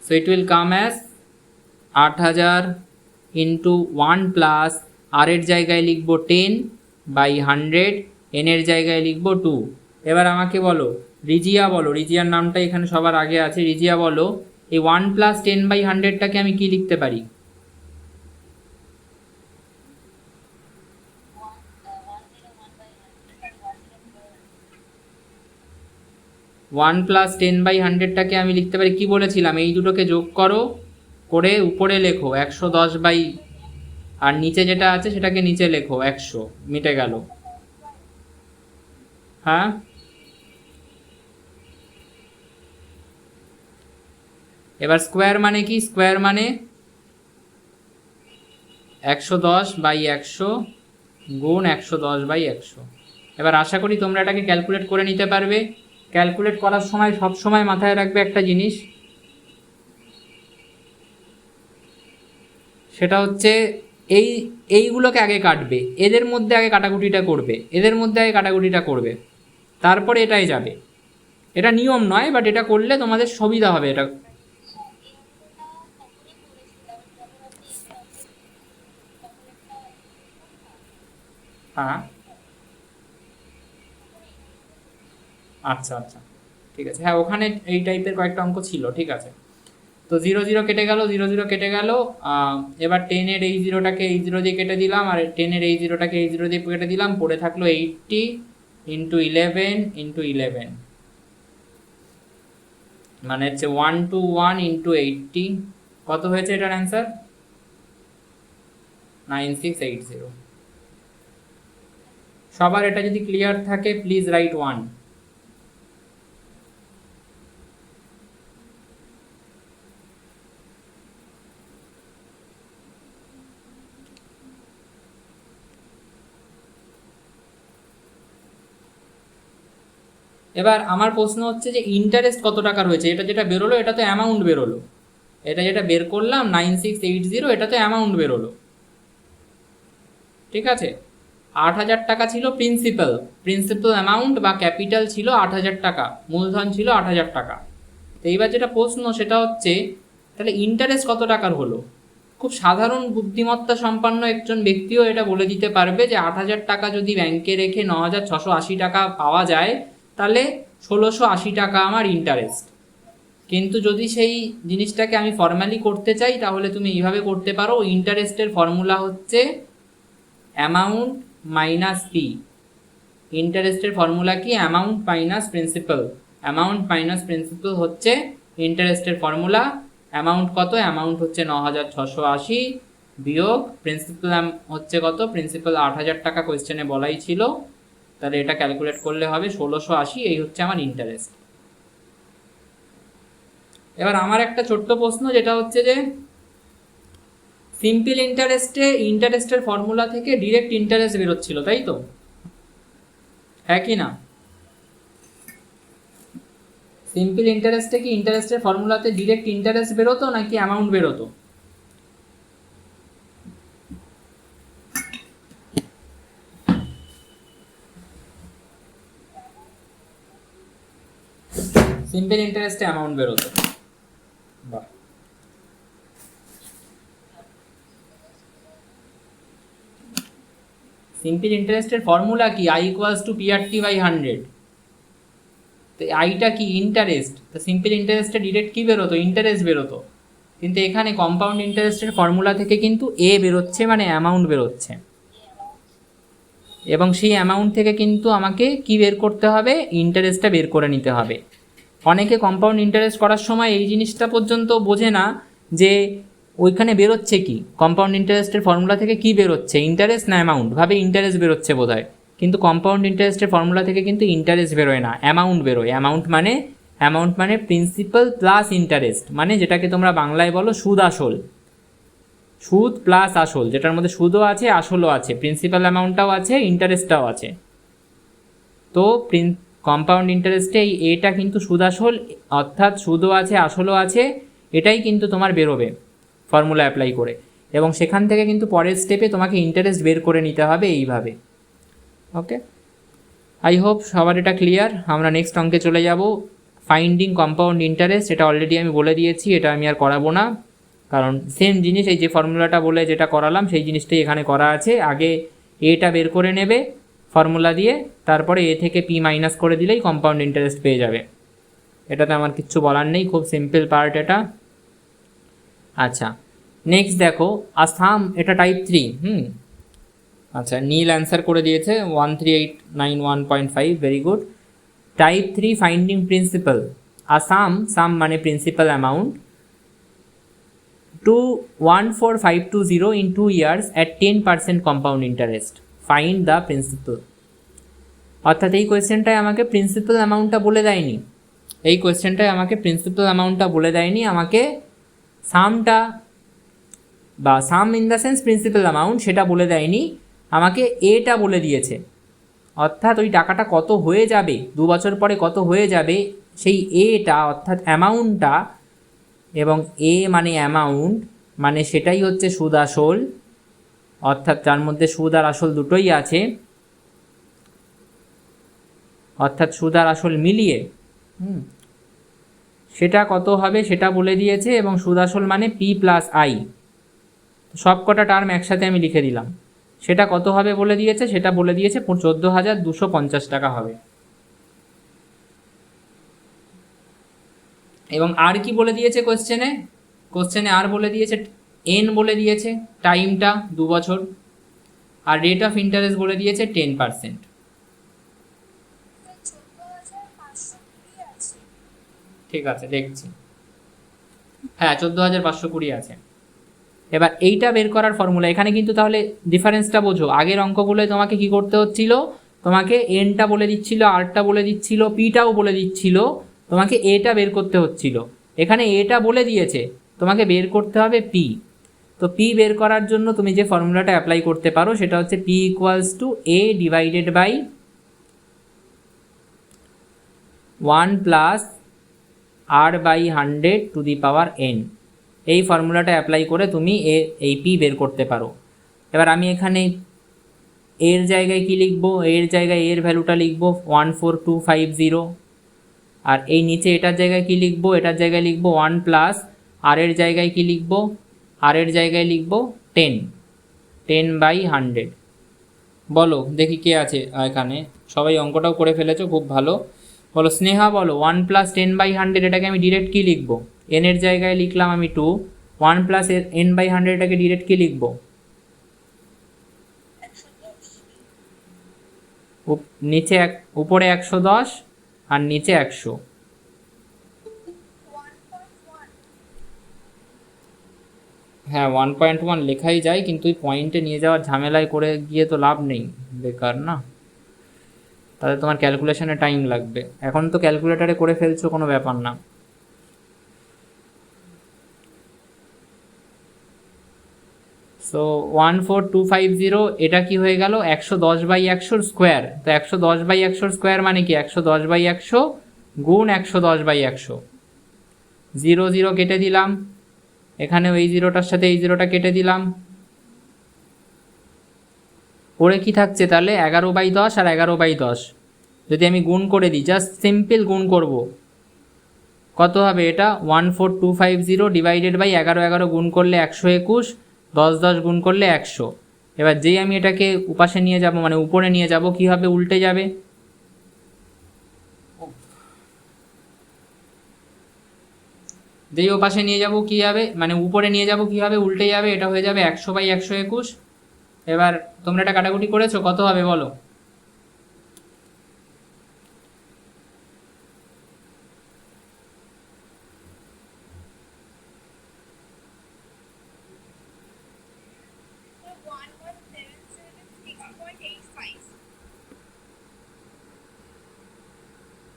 So it will come as 8000 into 1 plus r এর জায়গায় লিখবো 10/100, এন এর জায়গায় লিখবো 2। এবার আমাকে বলো, রিজিয়া বলো, রিজিয়ার নামটা এখানে সবার আগে আছে, রিজিয়া বলো এই 1 প্লাস 10/100টাকে আমি কি লিখতে পারি? 1 প্লাস 10/100টাকে আমি লিখতে পারি কি বলেছিলাম? এই দুটোকে যোগ করো, করে উপরে লেখো 110 আর নিচে যেটা আছে সেটাকে নিচে লেখো 100, মিটে গেল। হ্যাঁ, এবার স্কোয়ার মানে কি? স্কোয়ার মানে 110/100 গুণ 110/100। এবার আশা করি তোমরা এটাকে ক্যালকুলেট করে নিতে পারবে। ক্যালকুলেট করার সময় সব সময় মাথায় রাখবে একটা জিনিস, সেটা হচ্ছে এইগুলোকে আগে কাটবে, এদের মধ্যে আগে কাটাকুটিটা করবে, এদের মধ্যে আগে কাটাকুটিটা করবে, তারপরে এটাই যাবে। এটা নিয়ম নয়, বাট এটা করলে তোমাদের সুবিধা হবে। এটা হ্যাঁ, আচ্ছা আচ্ছা, ঠিক আছে। হ্যাঁ, ওখানে এই টাইপের কয়েকটা অঙ্ক ছিল, ঠিক আছে। তো 0 0 কেটে গেল, 0 0 কেটে গেল। এবার 10-এর এই জিরোটাকে এই জিরো দিয়ে কেটে দিলাম, আর 10-এর এই জিরোটাকে এই জিরো দিয়ে কেটে দিলাম, পড়ে থাকলো 80 × 11 × 11, মানে হচ্ছে 121 × 80। কত হয়েছে এটার অ্যান্সার? 9680। সবার এটা যদি ক্লিয়ার থাকে প্লিজ রাইট 1। এবার আমার প্রশ্ন হচ্ছে যে ইন্টারেস্ট কত টাকা রয়েছে? এটা যেটা বেরোলো এটা তো অ্যামাউন্ট বেরোলো, এটা যেটা বের করলাম 9680, এটা তো অ্যামাউন্ট বেরোলো, ঠিক আছে। 8000 টাকা ছিল প্রিন্সিপাল, প্রিন্সিপাল অ্যামাউন্ট বা ক্যাপিটাল ছিল 8000 টাকা, মূলধন ছিল 8000 টাকা। তো এইবার যেটা প্রশ্ন সেটা হচ্ছে তাহলে ইন্টারেস্ট কত টাকার হলো? খুব সাধারণ বুদ্ধিমত্তা সম্পন্ন একজন ব্যক্তিও এটা বলে দিতে পারবে যে 8000 টাকা যদি ব্যাংকে রেখে 9680 টাকা পাওয়া যায়, তাহলে 1680 টাকা আমার ইন্টারেস্ট। কিন্তু যদি সেই জিনিসটাকে আমি ফর্মালি করতে চাই তাহলে তুমি এইভাবে করতে পারো। ইন্টারেস্টের ফর্মুলা হচ্ছে অ্যামাউন্ট মাইনাস পি। ইন্টারেস্টের ফর্মুলা কি? Amount minus principal. Amount minus principal হচ্ছে ইন্টারেস্টের ফর্মুলা। অ্যামাউন্ট কত? অ্যামাউন্ট হচ্ছে 9680 বিয়োগ প্রিন্সিপাল হচ্ছে কত? প্রিন্সিপাল 8000 টাকা কোয়েশ্চেনে বলাই ছিল, তাহলে এটা ক্যালকুলেট করলে হবে 1680। এই হচ্ছে আমার ইন্টারেস্ট। এবার আমার একটা ছোট্ট প্রশ্ন, যেটা হচ্ছে যে সিম্পল ইন্টারেস্টে ইন্টারেস্টের ফর্মুলা থেকে ডিরেক্ট ইন্টারেস্ট বেরোচ্ছিল, তাই তো? হ্যাঁ কি না? সিম্পল ইন্টারেস্টে কি ইন্টারেস্টের ফর্মুলাতে ডিরেক্ট ইন্টারেস্ট বেরোতো নাকি অ্যামাউন্ট বেরোতো? সিম্পল ইন্টারেস্টে অ্যামাউন্ট বেরোতো। বাহ, সিম্পল ইন্টারেস্টের ফর্মুলা কি? I = PRT/100। তো আইটা কি? ইন্টারেস্ট। তো সিম্পল ইন্টারেস্টে ডিরেক্ট কি বেরোতো? ইন্টারেস্ট বেরোতো। কিন্তু এখানে কম্পাউন্ড ইন্টারেস্টের ফর্মুলা থেকে কিন্তু এ বেরোচ্ছে, মানে অ্যামাউন্ট বেরোচ্ছে, এবং সেই অ্যামাউন্ট থেকে কিন্তু আমাকে কি বের করতে হবে? ইন্টারেস্টটা বের করে নিতে হবে। অনেকে কম্পাউন্ড ইন্টারেস্ট করার সময় এই জিনিসটা পর্যন্ত বোঝে না যে ওইখানে বেরোচ্ছে কি, কম্পাউন্ড ইন্টারেস্টের ফর্মুলা থেকে কি বেরোচ্ছে, ইন্টারেস্ট না অ্যামাউন্ট। ভাবে ইন্টারেস্ট বেরোচ্ছে বোধহয়, কিন্তু কম্পাউন্ড ইন্টারেস্টের ফর্মুলা থেকে কিন্তু ইন্টারেস্ট বেরোয় না, অ্যামাউন্ট বেরোয়। অ্যামাউন্ট মানে প্রিন্সিপাল প্লাস ইন্টারেস্ট, মানে যেটাকে তোমরা বাংলায় বলো সুদ আসল। সুদ প্লাস আসল, যেটার মধ্যে সুদও আছে আসলও আছে, প্রিন্সিপাল অ্যামাউন্টটাও আছে, ইন্টারেস্টটাও আছে। তো কম্পাউন্ড ইন্টারেস্টে এই এটা কিন্তু সুদ আসল, অর্থাৎ সুদও আছে আসলও আছে, এটাই কিন্তু তোমার বেরোবে ফর্মুলা অ্যাপ্লাই করে। এবং সেখান থেকে কিন্তু পরের স্টেপে তোমাকে ইন্টারেস্ট বের করে নিতে হবে এইভাবে। ওকে, আই হোপ সবার এটা ক্লিয়ার। আমরা নেক্সট অঙ্কে চলে যাব, ফাইন্ডিং কম্পাউন্ড ইন্টারেস্ট। এটা অলরেডি আমি বলে দিয়েছি, এটা আমি আর করাবো না, কারণ সেম জিনিস, এই যে ফর্মুলাটা বলে যেটা করালাম সেই জিনিসটাই এখানে করা আছে। আগে এটা বের করে নেবে ফর্মুলা দিয়ে, তারপরে এ থেকে পি মাইনাস করে দিলেই কম্পাউন্ড ইন্টারেস্ট পেয়ে যাবে। এটাতে আমার কিচ্ছু বলার নেই, খুব সিম্পল পার্ট এটা। আচ্ছা, নেক্সট দেখো আসাম, এটা টাইপ 3। আচ্ছা, নীল অ্যান্সার করে দিয়েছে 13891.5, very good. Type 3 finding principal. Sum মানে principal amount, 214,520 in 2 years at 10% compound interest. Find the principal. অর্থাৎ এই কোয়েশ্চেনটায় আমাকে প্রিন্সিপাল অ্যামাউন্টটা বলে দেয়নি, এই কোয়েশ্চেনটায় আমাকে প্রিন্সিপাল অ্যামাউন্টটা বলে দেয়নি, আমাকে সামটা বা sum in the sense principal amount সেটা বলে দেয়নি, আমাকে এটা বলে দিয়েছে। অর্থাৎ ওই টাকাটা কত হয়ে যাবে, 2 বছর পরে কত হয়ে যাবে সেই এটা অর্থাৎ অ্যামাউন্টটা, এবং এ মানে অ্যামাউন্ট মানে সেটাই হচ্ছে সুদ আসল, অর্থাৎ যার মধ্যে সুদ আর আসল দুটোই আছে, অর্থাৎ সুদ আর আসল মিলিয়ে সেটা কত হবে সেটা বলে দিয়েছে, এবং সুদ আসল মানে পি প্লাস আই, সব কটা টার্ম একসাথে আমি লিখে দিলাম। সেটা কত হবে বলে দিয়েছে, সেটা বলে দিয়েছে 14,250 টাকা হবে। এবং আর কি বলে দিয়েছে কোশ্চেনে আর বলে দিয়েছে এন বলে দিয়েছে, টাইমটা 2 বছর, আর রেট অফ ইন্টারেস্ট বলে দিয়েছে 10%। ঠিক আছে দেখছি, হ্যাঁ 14,520 আছে। এবার এইটা বের করার ফর্মুলা এখানে কিন্তু তাহলে ডিফারেন্সটা বোঝো, আগের অঙ্কগুলোয় তোমাকে কি করতে হচ্ছিল, তোমাকে এনটা বলে দিচ্ছিল, আরটা বলে দিচ্ছিল, পিটাও বলে দিচ্ছিল, তোমাকে এটা বের করতে হচ্ছিল। এখানে এটা বলে দিয়েছে, তোমাকে বের করতে হবে পি। তো পি বের করার জন্য তুমি যে ফর্মুলাটা অ্যাপ্লাই করতে পারো সেটা হচ্ছে P equals to A divided by 1 plus R by 100 to the power N. এই ফর্মুলাটা অ্যাপ্লাই করে তুমি এই পি বের করতে পারো। এবার আমি এখানে এর জায়গায় কি লিখবো, এর জায়গায় এর ভ্যালুটা লিখবো 14250, আর এই নিচে এটার জায়গায় কি লিখবো, এটার জায়গায় লিখবো 1 প্লাস আর এর জায়গায় কি লিখবো, আর এর জায়গায় লিখবো 10/100। বলো দেখি কে আছে এখানে, সবাই অঙ্কটাও করে ফেলেছো, খুব ভালো। বলো স্নেহা, বলো 1 প্লাস 10/100 এটাকে আমি ডিরেক্ট কি লিখবো, এন এর জায়গায় লিখলাম আমি 2, 1 প্লাস n/100 এটাকে ডিরেক্ট কি লিখবো, নিচে উপরে 110 আর নিচে 100। হ্যাঁ 1.1 লেখাই যায়, কিন্তু ওই পয়েন্টে নিয়ে যাওয়ার ঝামেলায় করে গিয়ে তো লাভ নেই, বেকার না, তাহলে তোমার ক্যালকুলেশনে টাইম লাগবে। এখন তো ক্যালকুলেটারে করে ফেলছো, কোনো ব্যাপার না। সো 14250 এটা কি হয়ে গেল 110/100 স্কোয়ার। তো 110/100 স্কোয়ার মানে কি 110/100 গুণ 110/100, 0 0 কেটে দিলাম, এখানে ওই জিরোটার সাথে এই জিরোটা কেটে দিলাম, পরে কি থাকছে তাহলে 11/10 আর 11/10 যদি আমি গুণ করে দিই, জাস্ট সিম্পল গুণ করব, কত হবে এটা 14250 ডিভাইডেড বাই 11 11 গুণ করলে 121, 10 10 গুণ করলে 100। এবার যেই আমি এটাকে উপাশে নিয়ে যাব মানে উপরে নিয়ে যাব, কি হবে উল্টে যাবে, যেই ওপাশে নিয়ে যাব কি হবে মানে উপরে নিয়ে যাব কি হবে উল্টে যাবে, এটা হয়ে যাবে 100/121। এবার তোমরা এটা কাটাকুটি করেছো, কত হবে বলো,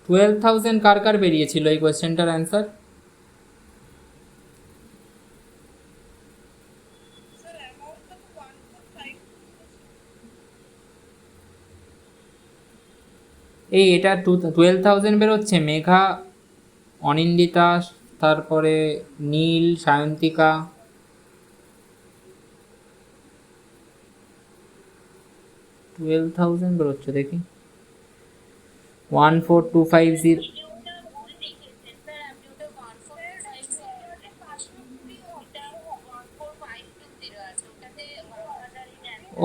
$12,000 কার কার বেরিয়েছিল এই কোয়েশ্চেনটার অ্যান্সার? এই এটা 12,000 বেরোচ্ছে, মেঘা, অনিন্দিতা, তারপরে নীল, সায়ন্তিকা, 12,000 বেরোচ্ছে দেখি, 14250।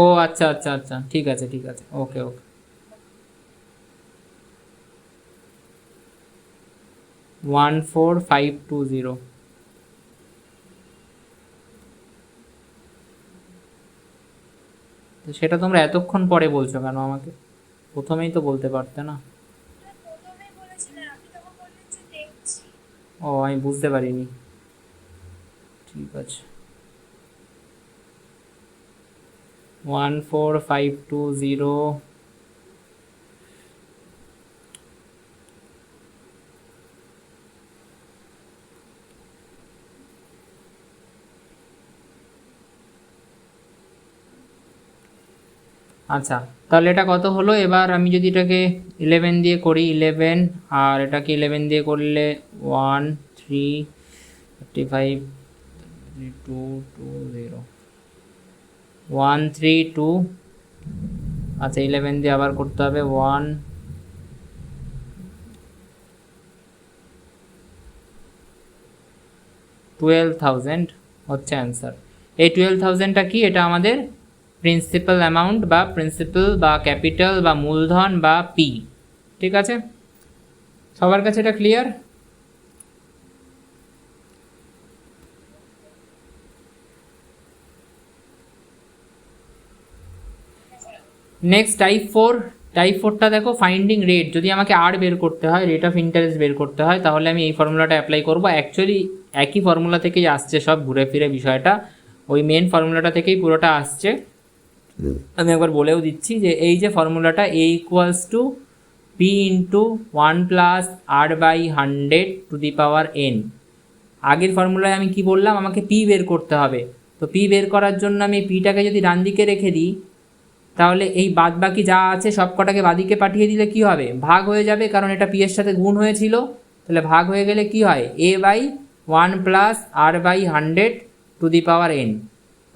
ও আচ্ছা আচ্ছা আচ্ছা, ঠিক আছে ঠিক আছে, ওকে ওকে, 14520। তো সেটা তোমরা এতক্ষণ পরে বলছো কেন আমাকে, প্রথমেই তো বলতে পারতে না। ও আমি বুঝতে পারিনি, ঠিক আছে। 14520 আচ্ছা, তাহলে এটা কত হলো? এবার আমি যদি এটাকে 11 দিয়ে করি, 11 আর এটাকে 11 দিয়ে করলে 1 3 35 2 2 0 1 3 2। আচ্ছা 11 দিয়ে আবার করতে হবে 1 12,000 হচ্ছে অ্যান্সার। এই 12,000টা কি? এটা আমাদের প্রিন্সিপাল অ্যামাউন্ট বা প্রিন্সিপাল বা ক্যাপিটাল বা মূলধন বা পি। ঠিক আছে, সবার কাছে এটা ক্লিয়ার? নেক্সট টাইপ ফোরটা দেখো, ফাইন্ডিং রেট। যদি আমাকে আর বের করতে হয়, রেট অফ ইন্টারেস্ট বের করতে হয়, তাহলে আমি এই ফর্মুলাটা অ্যাপ্লাই করবো। অ্যাকচুয়ালি একই ফর্মুলা থেকেই আসছে সব, ঘুরে ফিরে বিষয়টা ওই মেন ফর্মুলাটা থেকেই পুরোটা আসছে। আমি একবার বলেও দিচ্ছি যে এই যে ফর্মুলাটা, A equals to P into 1 plus R by 100 to the power n. আগের ফর্মুলায় আমি কি বললাম? আমাকে পি বের করতে হবে। তো পি বের করার জন্য আমি পিটাকে যদি ডান দিকে রেখে দিই, তাহলে এই বাদ বাকি যা আছে সব কটাকে বাদিকে পাঠিয়ে দিলে কি হবে? ভাগ হয়ে যাবে, কারণ এটা পি এর সাথে গুণ হয়েছিল। তাহলে ভাগ হয়ে গেলে কি হয়? A by 1 plus R by 100 to the power n.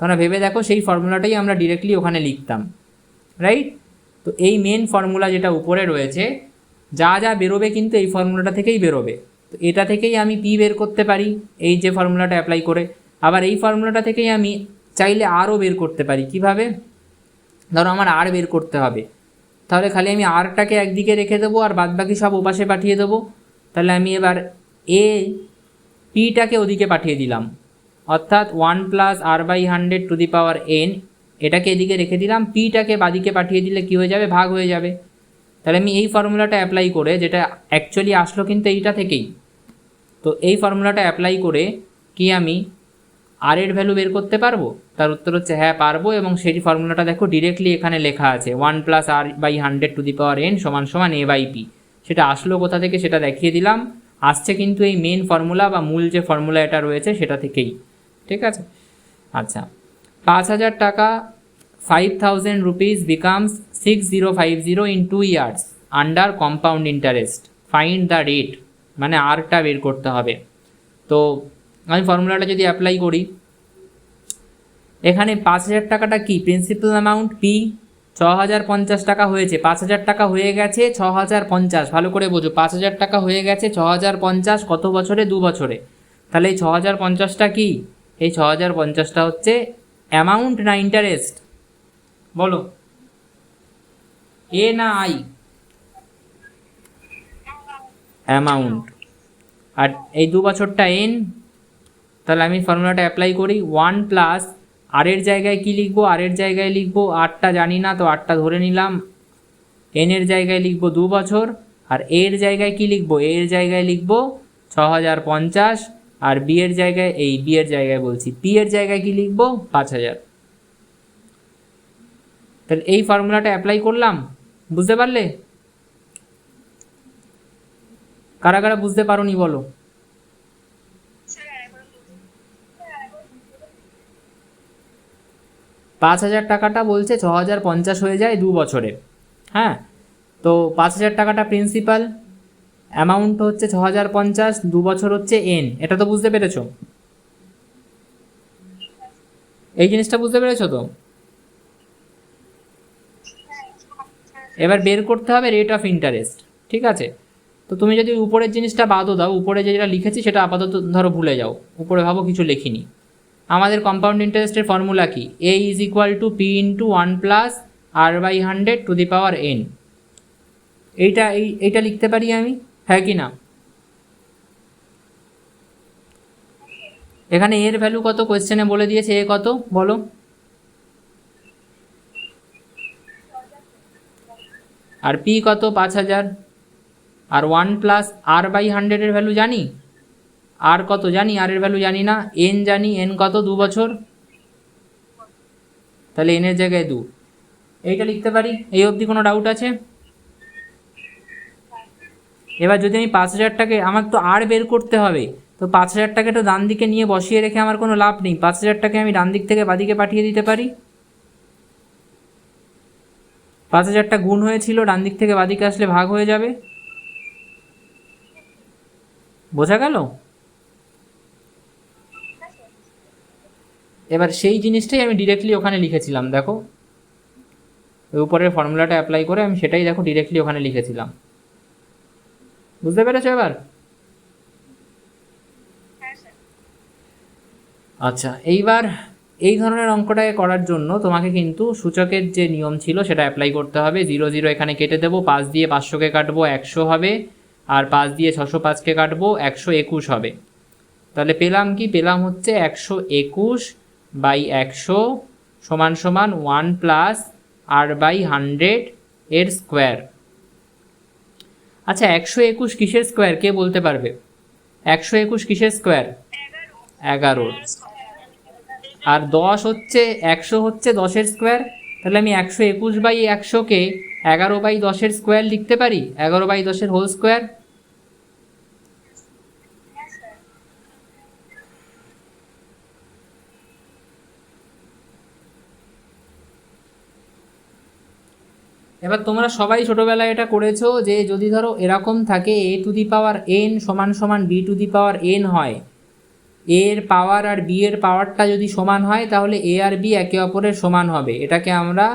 তোমরা ভেবে দেখো, সেই ফর্মুলাটাই আমরা ডিরেক্টলি ওখানে লিখতাম, রাইট? তো এই মেন ফর্মুলা যেটা উপরে রয়েছে, যা যা বেরোবে কিন্তু এই ফর্মুলাটা থেকেই বেরোবে। তো এটা থেকেই আমি পি বের করতে পারি এই যে ফর্মুলাটা অ্যাপ্লাই করে। আবার এই ফর্মুলাটা থেকেই আমি চাইলে আরও বের করতে পারি। কিভাবে? ধরো আমার আর বের করতে হবে, তাহলে খালি আমি আরটাকে একদিকে রেখে দেবো আর বাদবাকি সব ওপাশে পাঠিয়ে দেবো। তাহলে আমি এবার এ পিটাকে ওদিকে পাঠিয়ে দিলাম, অর্থাৎ 1 plus R by 100 to the power N, এটাকে এদিকে রেখে দিলাম। পিটাকে বাদিকে পাঠিয়ে দিলে কী হয়ে যাবে? ভাগ হয়ে যাবে। তাহলে আমি এই ফর্মুলাটা অ্যাপ্লাই করে, যেটা অ্যাকচুয়ালি আসলো কিন্তু এইটা থেকেই, তো এই ফর্মুলাটা অ্যাপ্লাই করে কি আমি আর এর ভ্যালু বের করতে পারবো? তার উত্তর হচ্ছে হ্যাঁ, পারবো। এবং সেই ফর্মুলাটা দেখো ডিরেক্টলি এখানে লেখা আছে, 1 plus R by 100 to the power N সমান সমান এ বাই পি। সেটা আসলো কোথা থেকে সেটা দেখিয়ে দিলাম। আসছে কিন্তু এই মেন ফর্মুলা বা মূল যে ফর্মুলা এটা রয়েছে সেটা থেকেই। ঠিক আছে, আচ্ছা 5,000 টাকা 5,000 rupees becomes 6050 in 2 years under compound interest, find the rate. মানে আরটা বের করতে হবে। তো আমি ফর্মুলাটা যদি অ্যাপ্লাই করি, এখানে 5,000 টাকাটা কি? প্রিন্সিপাল অ্যামাউন্ট পি, 6,050 টাকা হয়েছে। 5,000 টাকা হয়ে গেছে 6,050, ভালো করে বোঝো, 5,000 টাকা হয়ে গেছে 6,050 কত বছরে? 2 বছরে। তাহলে এই 6,050টা কি? এই 6,050টা হচ্ছে অ্যামাউন্ট না ইন্টারেস্ট? বলো, এ না আই? অ্যামাউন্ট। আর এই 2 বছরটা এন। তাহলে আমি ফর্মুলাটা অ্যাপ্লাই করি, 1 প্লাস আর এর জায়গায় কি লিখবো? আর এর জায়গায় লিখবো, আরটা জানি না তো আরটা ধরে নিলাম। এন এর জায়গায় লিখবো 2 বছর। আর এর জায়গায় কি লিখবো? এর জায়গায় লিখবো 6,050। আর বি এর জায়গায়, এই বি এর জায়গায় বলছি, পি এর জায়গায় কি লিখবো? 5,000। তাহলে এই ফর্মুলাটা অ্যাপ্লাই করলাম। বুঝতে পারলে? কারা কারা বুঝতে পারোনি বলো? 5,000 টাকাটা বলছে 6,050 হয়ে যায় 2 বছরে। হ্যাঁ, তো 5,000 টাকাটা প্রিন্সিপাল, অ্যামাউন্ট হচ্ছে 6,050, 2 বছর হচ্ছে এন। এটা তো বুঝতে পেরেছো? এই জিনিসটা বুঝতে পেরেছো তো? এবার বের করতে হবে রেট অফ ইন্টারেস্ট। ঠিক আছে, তো তুমি যদি উপরের জিনিসটা বাদও দাও, উপরে যেটা লিখেছি সেটা আপাতত ধরো ভুলে যাও, উপরে ভাবো কিছু লেখিনি। আমাদের কম্পাউন্ড ইন্টারেস্টের ফর্মুলা কি? A is equal to P into 1 plus R by 100 to the power n. এইটা লিখতে পারি আমি, হ্যাঁ কি না? এখানে এর ভ্যালু কত কোয়েশ্চেনে বলে দিয়েছে, এ কত বলো? আর পি কত? 5,000। আর 1 প্লাস আর বাই 100 এর ভ্যালু জানি, আর কত জানি? আর এর ভ্যালু জানি না। এন জানি, এন কত? 2 বছর। তাহলে এন এর জায়গায় 2। এইটা লিখতে পারি। এই অবধি কোনো ডাউট আছে? এবার যদি আমি 5,000 টাকা, আমার তো আর বের করতে হবে, তো 5,000 টাকা তো ডান দিকে নিয়ে বসিয়ে রেখে আমার কোনো লাভ নেই। 5,000 টাকা আমি ডান দিক থেকে বাদিকে পাঠিয়ে দিতে পারি। 5,000টা গুণ হয়েছিল, ডান দিক থেকে বাদিকে আসলে ভাগ হয়ে যাবে। বোঝা গেল? এবার সেই জিনিসটাই আমি ডিরেক্টলি ওখানে লিখেছিলাম, দেখো ওই উপরের ফর্মুলাটা অ্যাপ্লাই করে আমি সেটাই দেখো ডিরেক্টলি ওখানে লিখেছিলাম। বুঝতে পেরেছো এবার? আচ্ছা, এইবার এই ধরনের অঙ্কটাকে করার জন্য তোমাকে কিন্তু সূচকের যে নিয়ম ছিল সেটা অ্যাপ্লাই করতে হবে। 0 0 এখানে কেটে দেবো, 5 দিয়ে 500কে কাটবো 100 হবে, আর 5 দিয়ে 605কে কাটবো 121 হবে। তাহলে পেলাম কি? পেলাম হচ্ছে 121/100 সমান সমান 1 প্লাস r/100 এর স্কোয়ার। আচ্ছা, 121 কিসের স্কোয়ার কে বলতে পারবে? 121 কিসের স্কোয়ার? 11। আর 10 হচ্ছে 100 হচ্ছে 10-এর স্কোয়ার। তাহলে আমি 121/100কে 11/10-এর স্কোয়ার লিখতে পারি, 11/10-এর হোল স্কোয়ার। এবার তোমরা সবাই ছোটোবেলায় এটা করেছো যে যদি ধরো এরকম থাকে a⁴n সমান সমান b⁴n হয়, এর পাওয়ার আর বি এর পাওয়ারটা যদি সমান হয় তাহলে এ আর বি একে অপরের সমান হবে। এটাকে আমরা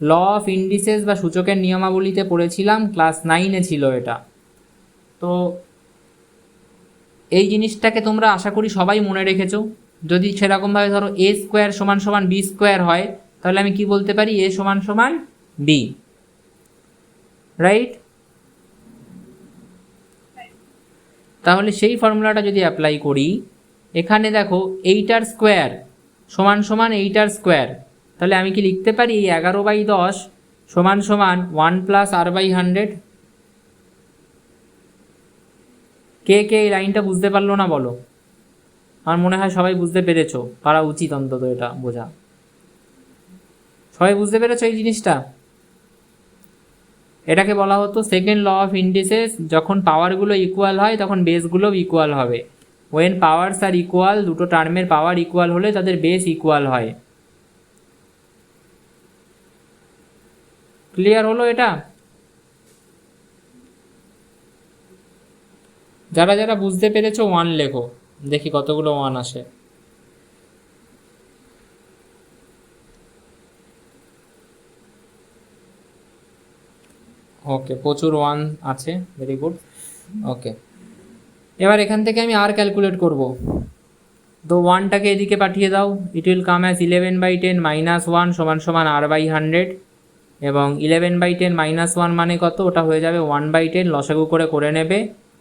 ল অফ ইন্ডিসেস বা সূচকের নিয়মাবলীতে পড়েছিলাম, ক্লাস 9-এ ছিল এটা। তো এই জিনিসটাকে তোমরা আশা করি সবাই মনে রেখেছো। যদি সেরকমভাবে ধরো a স্কোয়ার সমান সমান বি স্কোয়ার হয় তাহলে আমি কি বলতে পারি? a সমান সমান বি, রাইট? তাহলে সেই ফর্মুলাটা যদি অ্যাপ্লাই করি, এখানে দেখো 8 স্কোয়ার সমান সমান 8 স্কোয়ার, তাহলে আমি কি লিখতে পারি এই 11/10 সমান সমান 1 প্লাস r/100? কে কে এই লাইনটা বুঝতে পারলো না বলো? আমার মনে হয় সবাই বুঝতে পেরেছো, পারা উচিত অন্তত এটা বোঝা। সবাই বুঝতে পেরেছো এই জিনিসটা? এটাকে বলা হতো সেকেন্ড ল অফ ইন্ডিসেস। যখন পাওয়ারগুলো ইকুয়াল হয় তখন বেসগুলোও ইকুয়াল হবে। ওয়েন পাওয়ারস আর ইকুয়াল, দুটো টার্মের পাওয়ার ইকুয়াল হলে তাদের বেস ইকুয়াল হয়। ক্লিয়ার হলো এটা? যারা যারা বুঝতে পেরেছো 1 লেখো, দেখি কতগুলো 1 আসে। ওকে, প্রচুর 1 আছে, ভেরি গুড। ওকে, এবার এখান থেকে আমি আর ক্যালকুলেট করব। তো 1টাকে এদিকে পাঠিয়ে দাও, ইট উইল কাম অ্যাজ 11/10 - 1 সমান সমান r/100, এবং 11/10 - 1 মানে কত? ওটা হয়ে যাবে 1/10, লসাগু করে নেবে,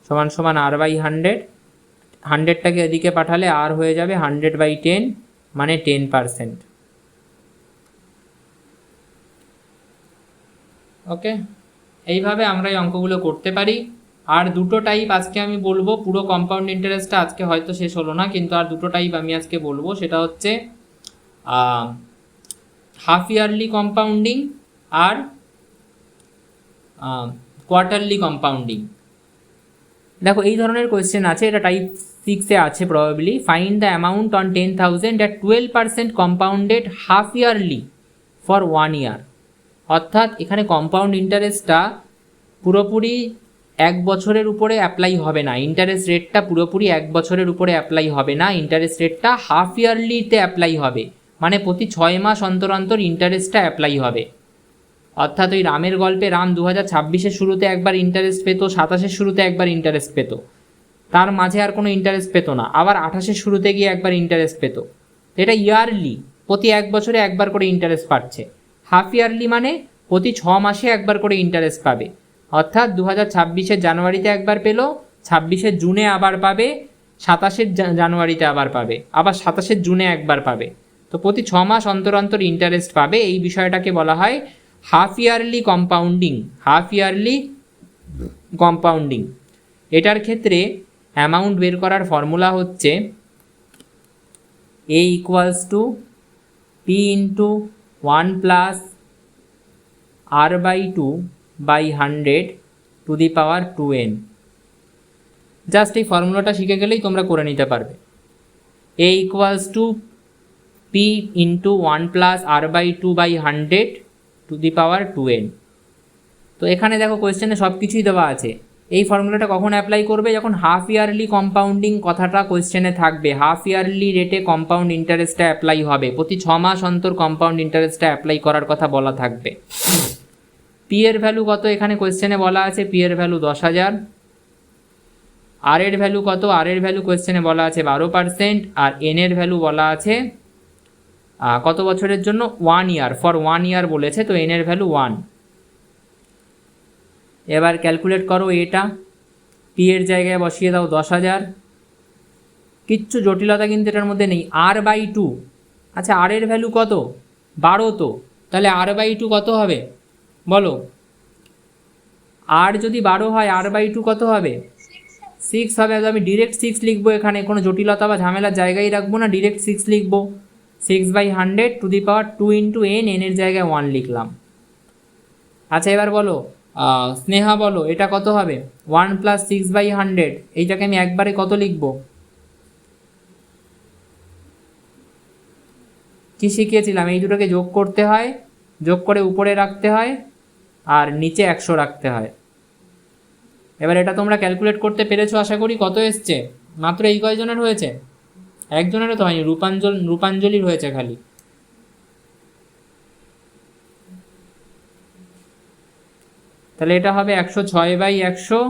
সমান সমান r/100। 100টাকে এদিকে পাঠালে আর হয়ে যাবে 100/10 মানে 10%। ওকে, এইভাবে আমরা এই অঙ্কগুলো করতে পারি। আর দুটো টাইপ আজকে আমি বলবো, পুরো কম্পাউন্ড ইন্টারেস্টটা আজকে হয়তো শেষ হলো না, কিন্তু আর দুটো টাইপ আমি আজকে বলবো। সেটা হচ্ছে হাফ ইয়ারলি কম্পাউন্ডিং আর কোয়ার্টারলি কম্পাউন্ডিং। দেখো এই ধরনের কোয়েশ্চেন আছে, এটা টাইপ 6-এ আছে probably. Find the amount on 10,000 at 12% compounded half yearly for 1 ইয়ার। অর্থাৎ এখানে কম্পাউন্ড ইন্টারেস্টটা পুরোপুরি 1 বছরের উপরে অ্যাপ্লাই হবে না, ইন্টারেস্ট রেটটা পুরোপুরি 1 বছরের উপরে অ্যাপ্লাই হবে না, ইন্টারেস্ট রেটটা হাফ ইয়ারলিতে অ্যাপ্লাই হবে, মানে প্রতি 6 মাস অন্তর অন্তর ইন্টারেস্টটা অ্যাপ্লাই হবে। অর্থাৎ ওই রামের গল্পে রাম 2026-এর শুরুতে একবার ইন্টারেস্ট পেত, 27-এর শুরুতে একবার ইন্টারেস্ট পেত, তার মাঝে আর কোনো ইন্টারেস্ট পেত না, আবার 28-এর শুরুতে গিয়ে একবার ইন্টারেস্ট পেত। এটা ইয়ারলি, প্রতি 1 বছরে একবার করে ইন্টারেস্ট পাচ্ছে। হাফ ইয়ারলি মানে প্রতি 6 মাসে একবার করে ইন্টারেস্ট পাবে। অর্থাৎ 2026-এর জানুয়ারিতে একবার পেল, 26-এর জুনে আবার পাবে, 27-এর জানুয়ারিতে আবার পাবে, আবার 27-এর জুনে একবার পাবে। তো প্রতি 6 মাস অন্তর অন্তর ইন্টারেস্ট পাবে। এই বিষয়টাকে বলা হয় half yearly compounding. Half yearly compounding এটার ক্ষেত্রে অ্যামাউন্ট বের করার ফর্মুলা হচ্ছে a = p × 1 + r/2/100 two the power 2n। Just এই ফর্মুলাটা শিখে গেলেই তোমরা করে নিতে পারবে। a = p × 1 + r/2/100 two the power 2n। তো এখানে দেখো কোয়েশ্চেনে সব কিছুই দেওয়া আছে। এই ফর্মুলাটা কখন অ্যাপ্লাই করবে, যখন হাফ ইয়ারলি কম্পাউন্ডিং কথাটা কোয়েশ্চেনে থাকবে, হাফ ইয়ারলি রেটে কম্পাউন্ড ইন্টারেস্টটা অ্যাপ্লাই হবে, প্রতি 6 মাস অন্তর কম্পাউন্ড ইন্টারেস্টটা অ্যাপ্লাই করার কথা বলা থাকবে। পি এর ভ্যালু কত এখানে কোয়েশ্চেনে বলা আছে, পি এর ভ্যালু 10,000। আর এর ভ্যালু কত, আর এর ভ্যালু কোয়েশ্চেনে বলা আছে 12%, আর এন এর ভ্যালু বলা আছে কত বছরের জন্য, 1 ইয়ার, ফর 1 ইয়ার বলেছে, তো এন এর ভ্যালু 1। এবার ক্যালকুলেট করো এটা, পি এর জায়গায় বসিয়ে দাও 10,000, কিচ্ছু জটিলতা কিন্তু এটার মধ্যে নেই। R/2, আচ্ছা আর এর ভ্যালু কত, 12, তো তাহলে R/2 কত হবে বলো, আর যদি 12 হয় R/2 কত হবে, 6 হবে। আমি ডিরেক্ট 6 লিখবো, এখানে কোনো জটিলতা বা ঝামেলার জায়গায় রাখবো না, ডিরেক্ট 6 লিখবো। 6/100 2 × n, এর জায়গায় 1 লিখলাম। আচ্ছা এবার বলো স্নেহা বলো এটা কত হবে, 1 + 6/100, এইটাকে আমি একবারে কত লিখবো, কি শিখিয়েছিলাম, এই দুটোকে যোগ করতে হয়, যোগ করে উপরে রাখতে হয় আর নিচে 100 রাখতে হয়। এবার এটা তোমরা ক্যালকুলেট করতে পেরেছো আশা করি, কত এসছে, মাত্র এই কয়জনের হয়েছে, একজনেরও তো হয়নি, রূপাঞ্জলির হয়েছে খালি। তাহলে এটা হবে 106/100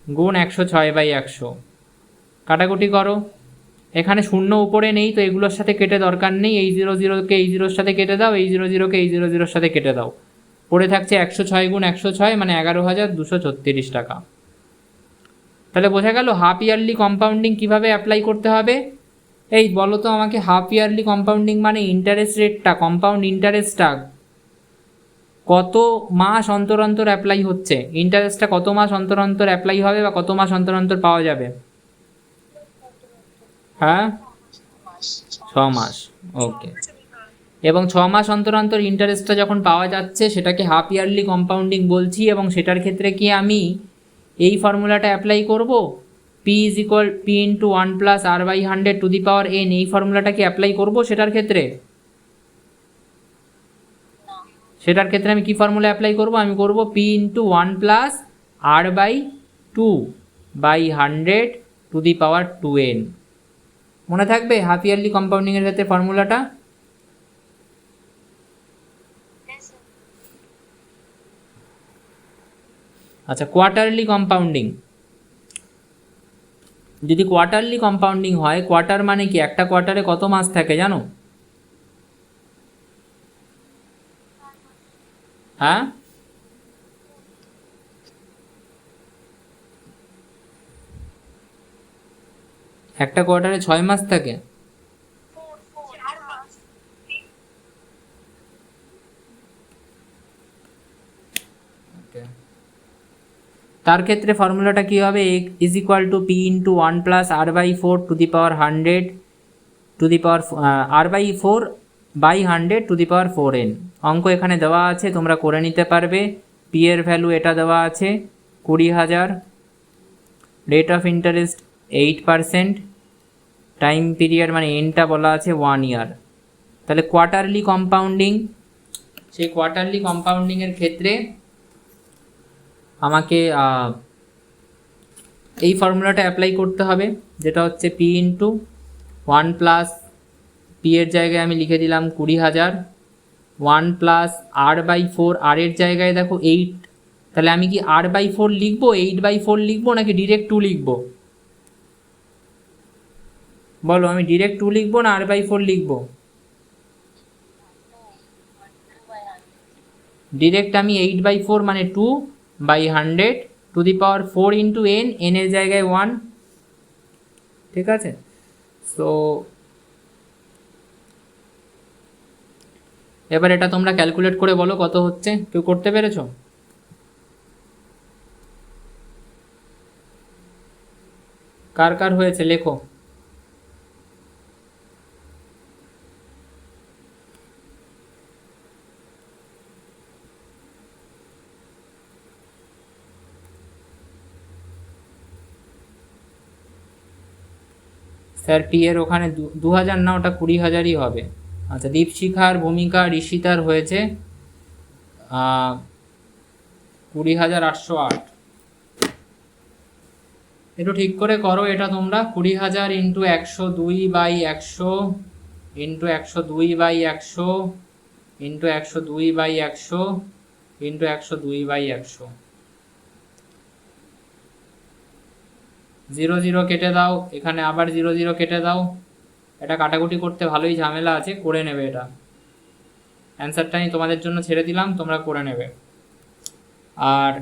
গুণ 106/100, কাটাকুটি করো। এখানে শূন্য উপরে নেই, তো এগুলোর সাথে কেটে দরকার নেই, এই 0 এই 0-র সাথে কেটে দাও, এই 0 এই 0-0-র সাথে কেটে দাও, পড়ে থাকছে 106 × 106 মানে 11,236 টাকা। তাহলে বোঝা গেল হাফ ইয়ারলি কম্পাউন্ডিং কীভাবে অ্যাপ্লাই করতে হবে। এই বলো তো আমাকে, হাফ ইয়ারলি কম্পাউন্ডিং মানে ইন্টারেস্ট রেটটা, কম্পাউন্ড ইন্টারেস্টটা কত মাস অন্তর অন্তর অ্যাপ্লাই হচ্ছে, ইন্টারেস্টটা কত মাস অন্তর অন্তর অ্যাপ্লাই হবে বা কত মাস অন্তর অন্তর পাওয়া যাবে। হ্যাঁ 6 মাস, ওকে। এবং 6 মাস অন্তর অন্তর ইন্টারেস্টটা যখন পাওয়া যাচ্ছে সেটাকে হাফ ইয়ারলি কম্পাউন্ডিং বলছি, এবং সেটার ক্ষেত্রে কি আমি এই ফর্মুলাটা অ্যাপ্লাই করব, পি = P × 1 + R/100 এই ফর্মুলাটা কি অ্যাপ্লাই করব সেটার ক্ষেত্রে, সেটার ক্ষেত্রে আমি কি ফর্মুলা অ্যাপ্লাই করব, আমি করব P × 1 + R/2/100 মনে থাকবে হাফ ইয়ারলি কম্পাউন্ডিংয়ের ক্ষেত্রে ফর্মুলাটা। আচ্ছা কোয়ার্টারলি কম্পাউন্ডিং, যদি কোয়ার্টারলি কম্পাউন্ডিং হয়, কোয়ার্টার মানে কি, একটা কোয়ার্টারে কত মাস থাকে জানো, হ্যাঁ একটা কোয়ার্টারে 6 মাস থাকে। তার ক্ষেত্রে ফর্মুলাটা কী হবে, = P × 1 + R/4 R/4/100 অঙ্ক এখানে দেওয়া আছে, তোমরা করে নিতে পারবে। পি এর ভ্যালু এটা দেওয়া আছে 20,000, rate of interest 8%, time period মানে এনটা বলা আছে 1 ইয়ার। তাহলে কোয়ার্টারলি কম্পাউন্ডিং, সেই কোয়ার্টারলি কম্পাউন্ডিংয়ের ক্ষেত্রে আমাকে এই ফর্মুলাটা অ্যাপ্লাই করতে হবে, যেটা হচ্ছে P × 1 + P এর জায়গায় আমি লিখে দিলাম 20,000, 1 + R/4, আর এর জায়গায় দেখো 8, তাহলে আমি কি R/4 লিখবো, 8/4 লিখবো নাকি ডিরেক্ট 2 লিখবো বলো, আমি ডিরেক্ট 2 লিখবো না R/4 লিখবো, ডিরেক্ট আমি 8/4 মানে 2/100 × n, n এর জায়গায় 1, ঠিক আছে। সো এবার এটা তোমরা ক্যালকুলেট করে বলো কত হচ্ছে, কেউ করতে পেরেছো, কার কার হয়েছে লেখো। স্যার পি এর ওখানে 2,000 না, ওটা 20,000ই হবে। আচ্ছা দীপশিখার, ভূমিকা, ঋষিতার হয়েছে 20,808। একটু ঠিক করে করো এটা তোমরা। 20,000 ইন্টু 102/100 ইন্টু 102/100 ইন্টু 102/100 ইন্টু 102/100। 0 0 কেটে দাও, এখানে আবার 0 0 কেটে দাও। এটা কাটাকুটি করতে ভালোই ঝামেলা আছে, করে নেবে এটা। অ্যান্সারটা আমি তোমাদের জন্য ছেড়ে দিলাম, তোমরা করে নেবে। আর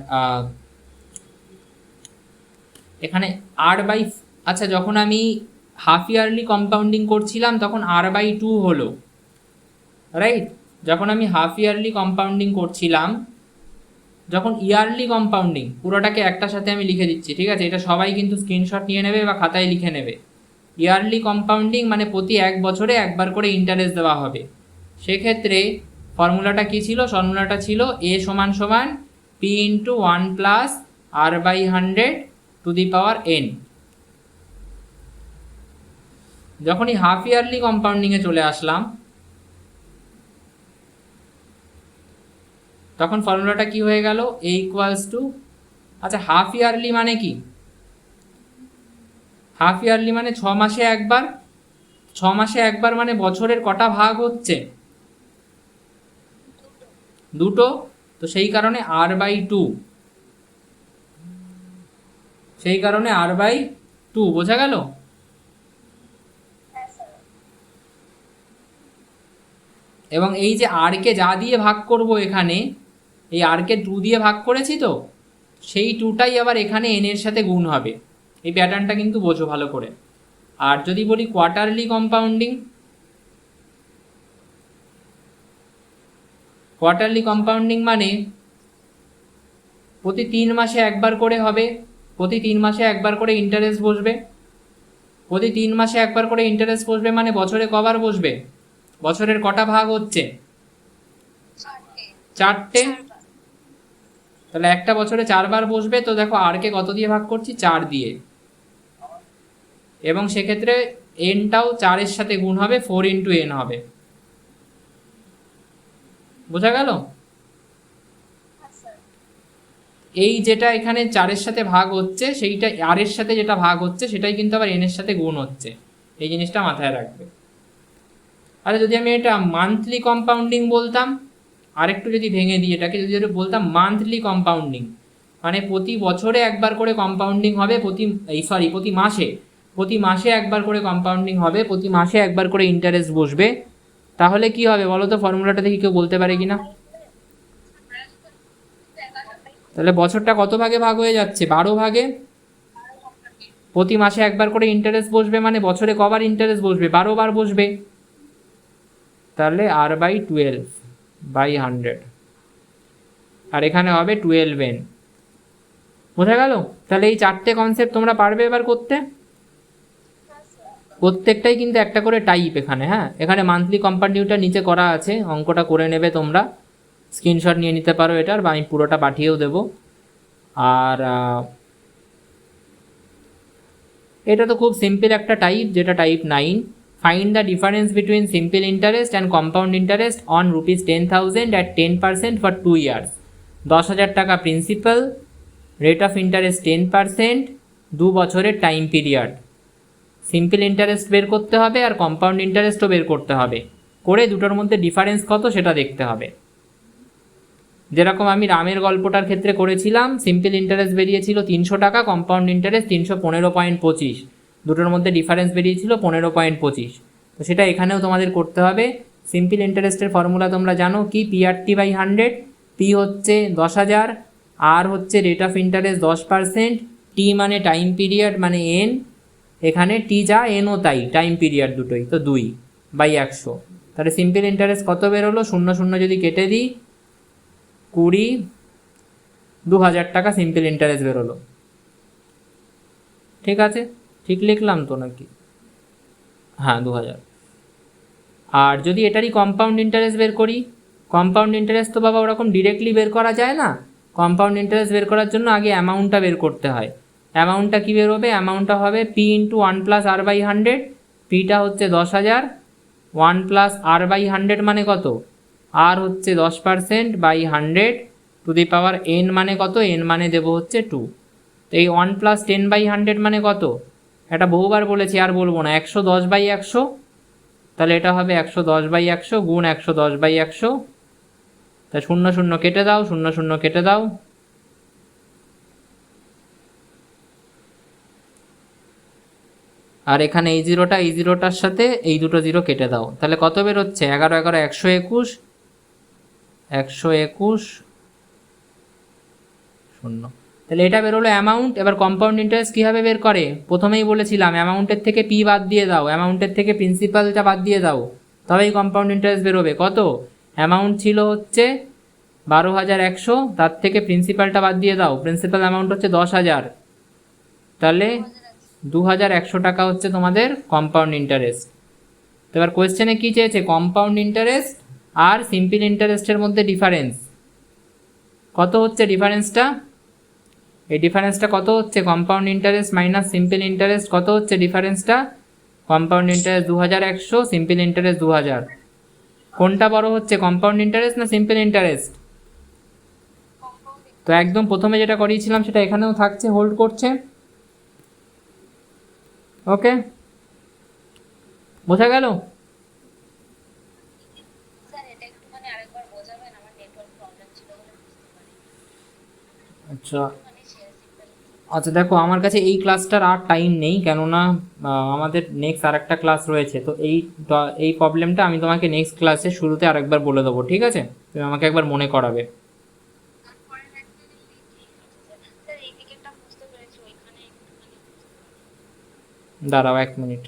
এখানে r/, আচ্ছা যখন আমি হাফ ইয়ারলি কম্পাউন্ডিং করছিলাম তখন r/2 হলো, রাইট? যখন আমি হাফ ইয়ারলি কম্পাউন্ডিং করছিলাম, যখন ইয়ারলি কম্পাউন্ডিং, পুরোটাকে একটার সাথে আমি লিখে দিচ্ছি, ঠিক আছে? এটা সবাই কিন্তু স্ক্রিনশট নিয়ে নেবে বা খাতায় লিখে নেবে। ইয়ারলি কম্পাউন্ডিং মানে প্রতি 1 বছরে একবার করে ইন্টারেস্ট দেওয়া হবে। সেক্ষেত্রে ফর্মুলাটা কী ছিল? ফর্মুলাটা ছিল a সমান সমান p into 1 plus r/100 two the power n। যখনই হাফ ইয়ারলি কম্পাউন্ডিংয়ে চলে আসলাম তখন ফর্মুলাটা কি হয়ে গেল? a ইকুয়ালস টু, আচ্ছা হাফ ইয়ারলি মানে কি? হাফ ইয়ারলি মানে 6 মাসে একবার। 6 মাসে একবার মানে বছরের কটা ভাগ হচ্ছে? দুটো। তো সেই কারণে r/2, সেই কারণে r/2 বোঝা গেল? এবং এই যে r কে যা দিয়ে ভাগ করব, এখানে এই r কে 2 দিয়ে ভাগ করেছি, তো সেই 2টাই আবার এখানে n এর সাথে গুণ হবে। এই প্যাটার্নটা কিন্তু বোঝো ভালো করে। আর যদি বলি কোয়ার্টারলি কম্পাউন্ডিং, কোয়ার্টারলি কম্পাউন্ডিং মানে প্রতি 3 মাসে একবার করে হবে। প্রতি 3 মাসে একবার করে ইন্টারেস্ট বসবে। প্রতি 3 মাসে একবার করে ইন্টারেস্ট বসবে মানে বছরে কবার বসবে? বছরের কটা ভাগ হচ্ছে? 4টে। তাহলে একটা বছরে 4 বার বসবে। তো দেখো আর কে কত দিয়ে ভাগ করছি? 4 দিয়ে। এবং সেক্ষেত্রে এনটাও 4 এর সাথে গুণ হবে, 4 ইন্টু n হবে। বোঝা গেল? এই যেটা এখানে 4 এর সাথে ভাগ হচ্ছে, সেইটা r এর সাথে যেটা ভাগ হচ্ছে সেটাই কিন্তু আবার n এর সাথে গুণ হচ্ছে। এই জিনিসটা মাথায় রাখবে। আরে যদি আমি এটা মান্থলি কম্পাউন্ডিং বলতাম, আরেকটু যদি ভেঙে দিই এটাকে, যদি বলতাম মান্থলি কম্পাউন্ডিং, মানে প্রতি বছরে একবার করে কম্পাউন্ডিং হবে, প্রতি মাসে একবার করে কম্পাউন্ডিং হবে, প্রতি মাসে একবার করে ইন্টারেস্ট বসবে, তাহলে কি হবে বলো তো? ফর্মুলাটা দেখি কেউ বলতে পারে কিনা? তাহলে বছরটা কত ভাগে ভাগ হয়ে যাচ্ছে? 12 ভাগে। প্রতি মাসে একবার করে ইন্টারেস্ট বসবে মানে বছরে কবার ইন্টারেস্ট বসবে? 12 বার বসবে। তাহলে r/12/100, আর এখানে হবে 12n। বোঝা গেল? তাহলে এই 4টে কনসেপ্ট তোমরা পারবে এবার করতে। প্রত্যেকটাই কিন্তু একটা করে টাইপ এখানে। হ্যাঁ, এখানে মান্থলি কম্পাউন্ডিংটা নিচে করা আছে, অঙ্কটা করে নেবে তোমরা, স্ক্রিনশট নিয়ে নিতে পারো এটার, বা আমি পুরোটা পাঠিয়েও দেবো। আর এটা তো খুব সিম্পল একটা টাইপ, যেটা type 9। Find the difference between simple interest and compound interest on ₹10,000 at 10% for 2 years. 10,000 টাকা প্রিন্সিপাল, রেট অফ ইন্টারেস্ট 10%, 2 বছরের টাইম পিরিয়ড। সিম্পল ইন্টারেস্ট বের করতে হবে আর কম্পাউন্ড ইন্টারেস্টও বের করতে হবে, করে দুটোর মধ্যে ডিফারেন্স কত সেটা দেখতে হবে। যেরকম আমি রামের গল্পটার ক্ষেত্রে করেছিলাম, সিম্পল ইন্টারেস্ট বেরিয়েছিল 300 টাকা, কম্পাউন্ড ইন্টারেস্ট 315.25, দুটোর মধ্যে ডিফারেন্স বেরিয়েছিল 15.25। তো সেটা এখানেও তোমাদের করতে হবে। সিম্পল ইন্টারেস্টের ফর্মুলা তোমরা জানো কি? PRT/100। পি হচ্ছে 10,000, আর হচ্ছে রেট অফ ইন্টারেস্ট 10%, টি মানে টাইম পিরিয়ড মানে এন, এখানে টি যা এনও তাই, টাইম পিরিয়ড দুটোই, তো 2/100। তাহলে সিম্পল ইন্টারেস্ট কত বেরোলো? 0 0 যদি কেটে দিই, 20,000 টাকা সিম্পল ইন্টারেস্ট বেরোলো। ঠিক আছে, ঠিক লিখলাম তো নাকি? হ্যাঁ, 2000। আর যদি এটারই কম্পাউন্ড ইন্টারেস্ট বের করি, কম্পাউন্ড ইন্টারেস্ট তো বাবা ওরকম ডিরেক্টলি বের করা যায় না। কম্পাউন্ড ইন্টারেস্ট বের করার জন্য আগে অ্যামাউন্টটা বের করতে হয়। অ্যামাউন্টটা কী বেরোবে? অ্যামাউন্টটা হবে p ইন্টু 1 প্লাস r/100। পিটা হচ্ছে 10,000, 1 প্লাস r/100 মানে কত? আর হচ্ছে 10% by 100, to the power n মানে কত, n মানে দেবো হচ্ছে 2। তো এই 1 প্লাস 10/100 মানে কত, এটা বহুবার বলেছি আর বলবো না, 110/100। তাহলে এটা হবে 110/100 গুণ 110/100। তা 0 0 কেটে দাও, 0 0 কেটে দাও, আর এখানে এই জিরোটার সাথে এই দুটো জিরো কেটে দাও, তাহলে কত বেরোচ্ছে, 11 11 121, 121 শূন্য। তাহলে এটা বেরোলো অ্যামাউন্ট। এবার কম্পাউন্ড ইন্টারেস্ট কীভাবে বের করে, প্রথমেই বলেছিলাম অ্যামাউন্টের থেকে পি বাদ দিয়ে দাও, অ্যামাউন্টের থেকে প্রিন্সিপালটা বাদ দিয়ে দাও, তবেই কম্পাউন্ড ইন্টারেস্ট বেরোবে। কত অ্যামাউন্ট ছিল হচ্ছে 12,100, তার থেকে প্রিন্সিপালটা বাদ দিয়ে দাও, প্রিন্সিপাল অ্যামাউন্ট হচ্ছে 10,000, তাহলে 2,100 টাকা হচ্ছে তোমাদের কম্পাউন্ড ইন্টারেস্ট। তো এবার কোয়েশ্চেনে কী চেয়েছে, কম্পাউন্ড ইন্টারেস্ট আর সিম্পল ইন্টারেস্টের মধ্যে ডিফারেন্স কত হচ্ছে, ডিফারেন্সটা এই ডিফারেন্সটা কত হচ্ছে, compound interest minus simple interest কত হচ্ছে ডিফারেন্সটা, কম্পাউন্ড ইন্টারেস্ট 2,100, সিম্পল ইন্টারেস্ট 2,000। কোনটা বড় হচ্ছে, কম্পাউন্ড ইন্টারেস্ট না সিম্পল ইন্টারেস্ট? তো একদম প্রথমে যেটা করিয়েছিলাম সেটা এখানেও থাকছে, হোল্ড করছে। ওকে, বোঝা গেল? স্যার এটা একটুখানি আরেকবার বোঝাবেন, আমার নেটওয়ার্ক প্রবলেম ছিল বলে বুঝতে পারিনি। আচ্ছা মানে শেয়ার সিম্পল। আচ্ছা, দেখো আমার কাছে এই ক্লাসটার আর টাইম নেই, কেননা আমাদের নেক্সট আর একটা ক্লাস রয়েছে। তো এই প্রবলেমটা আমি তোমাকে নেক্সট ক্লাসে শুরুতে আরেকবার বলে দেবো, ঠিক আছে? তুমি আমাকে একবার মনে করাবে। তারপরে একটা ঠিক আছে স্যার, এই দিকেরটা বুঝতে পেরেছি, ওইখানে একটুখানি দাঁড়াও 1 মিনিট।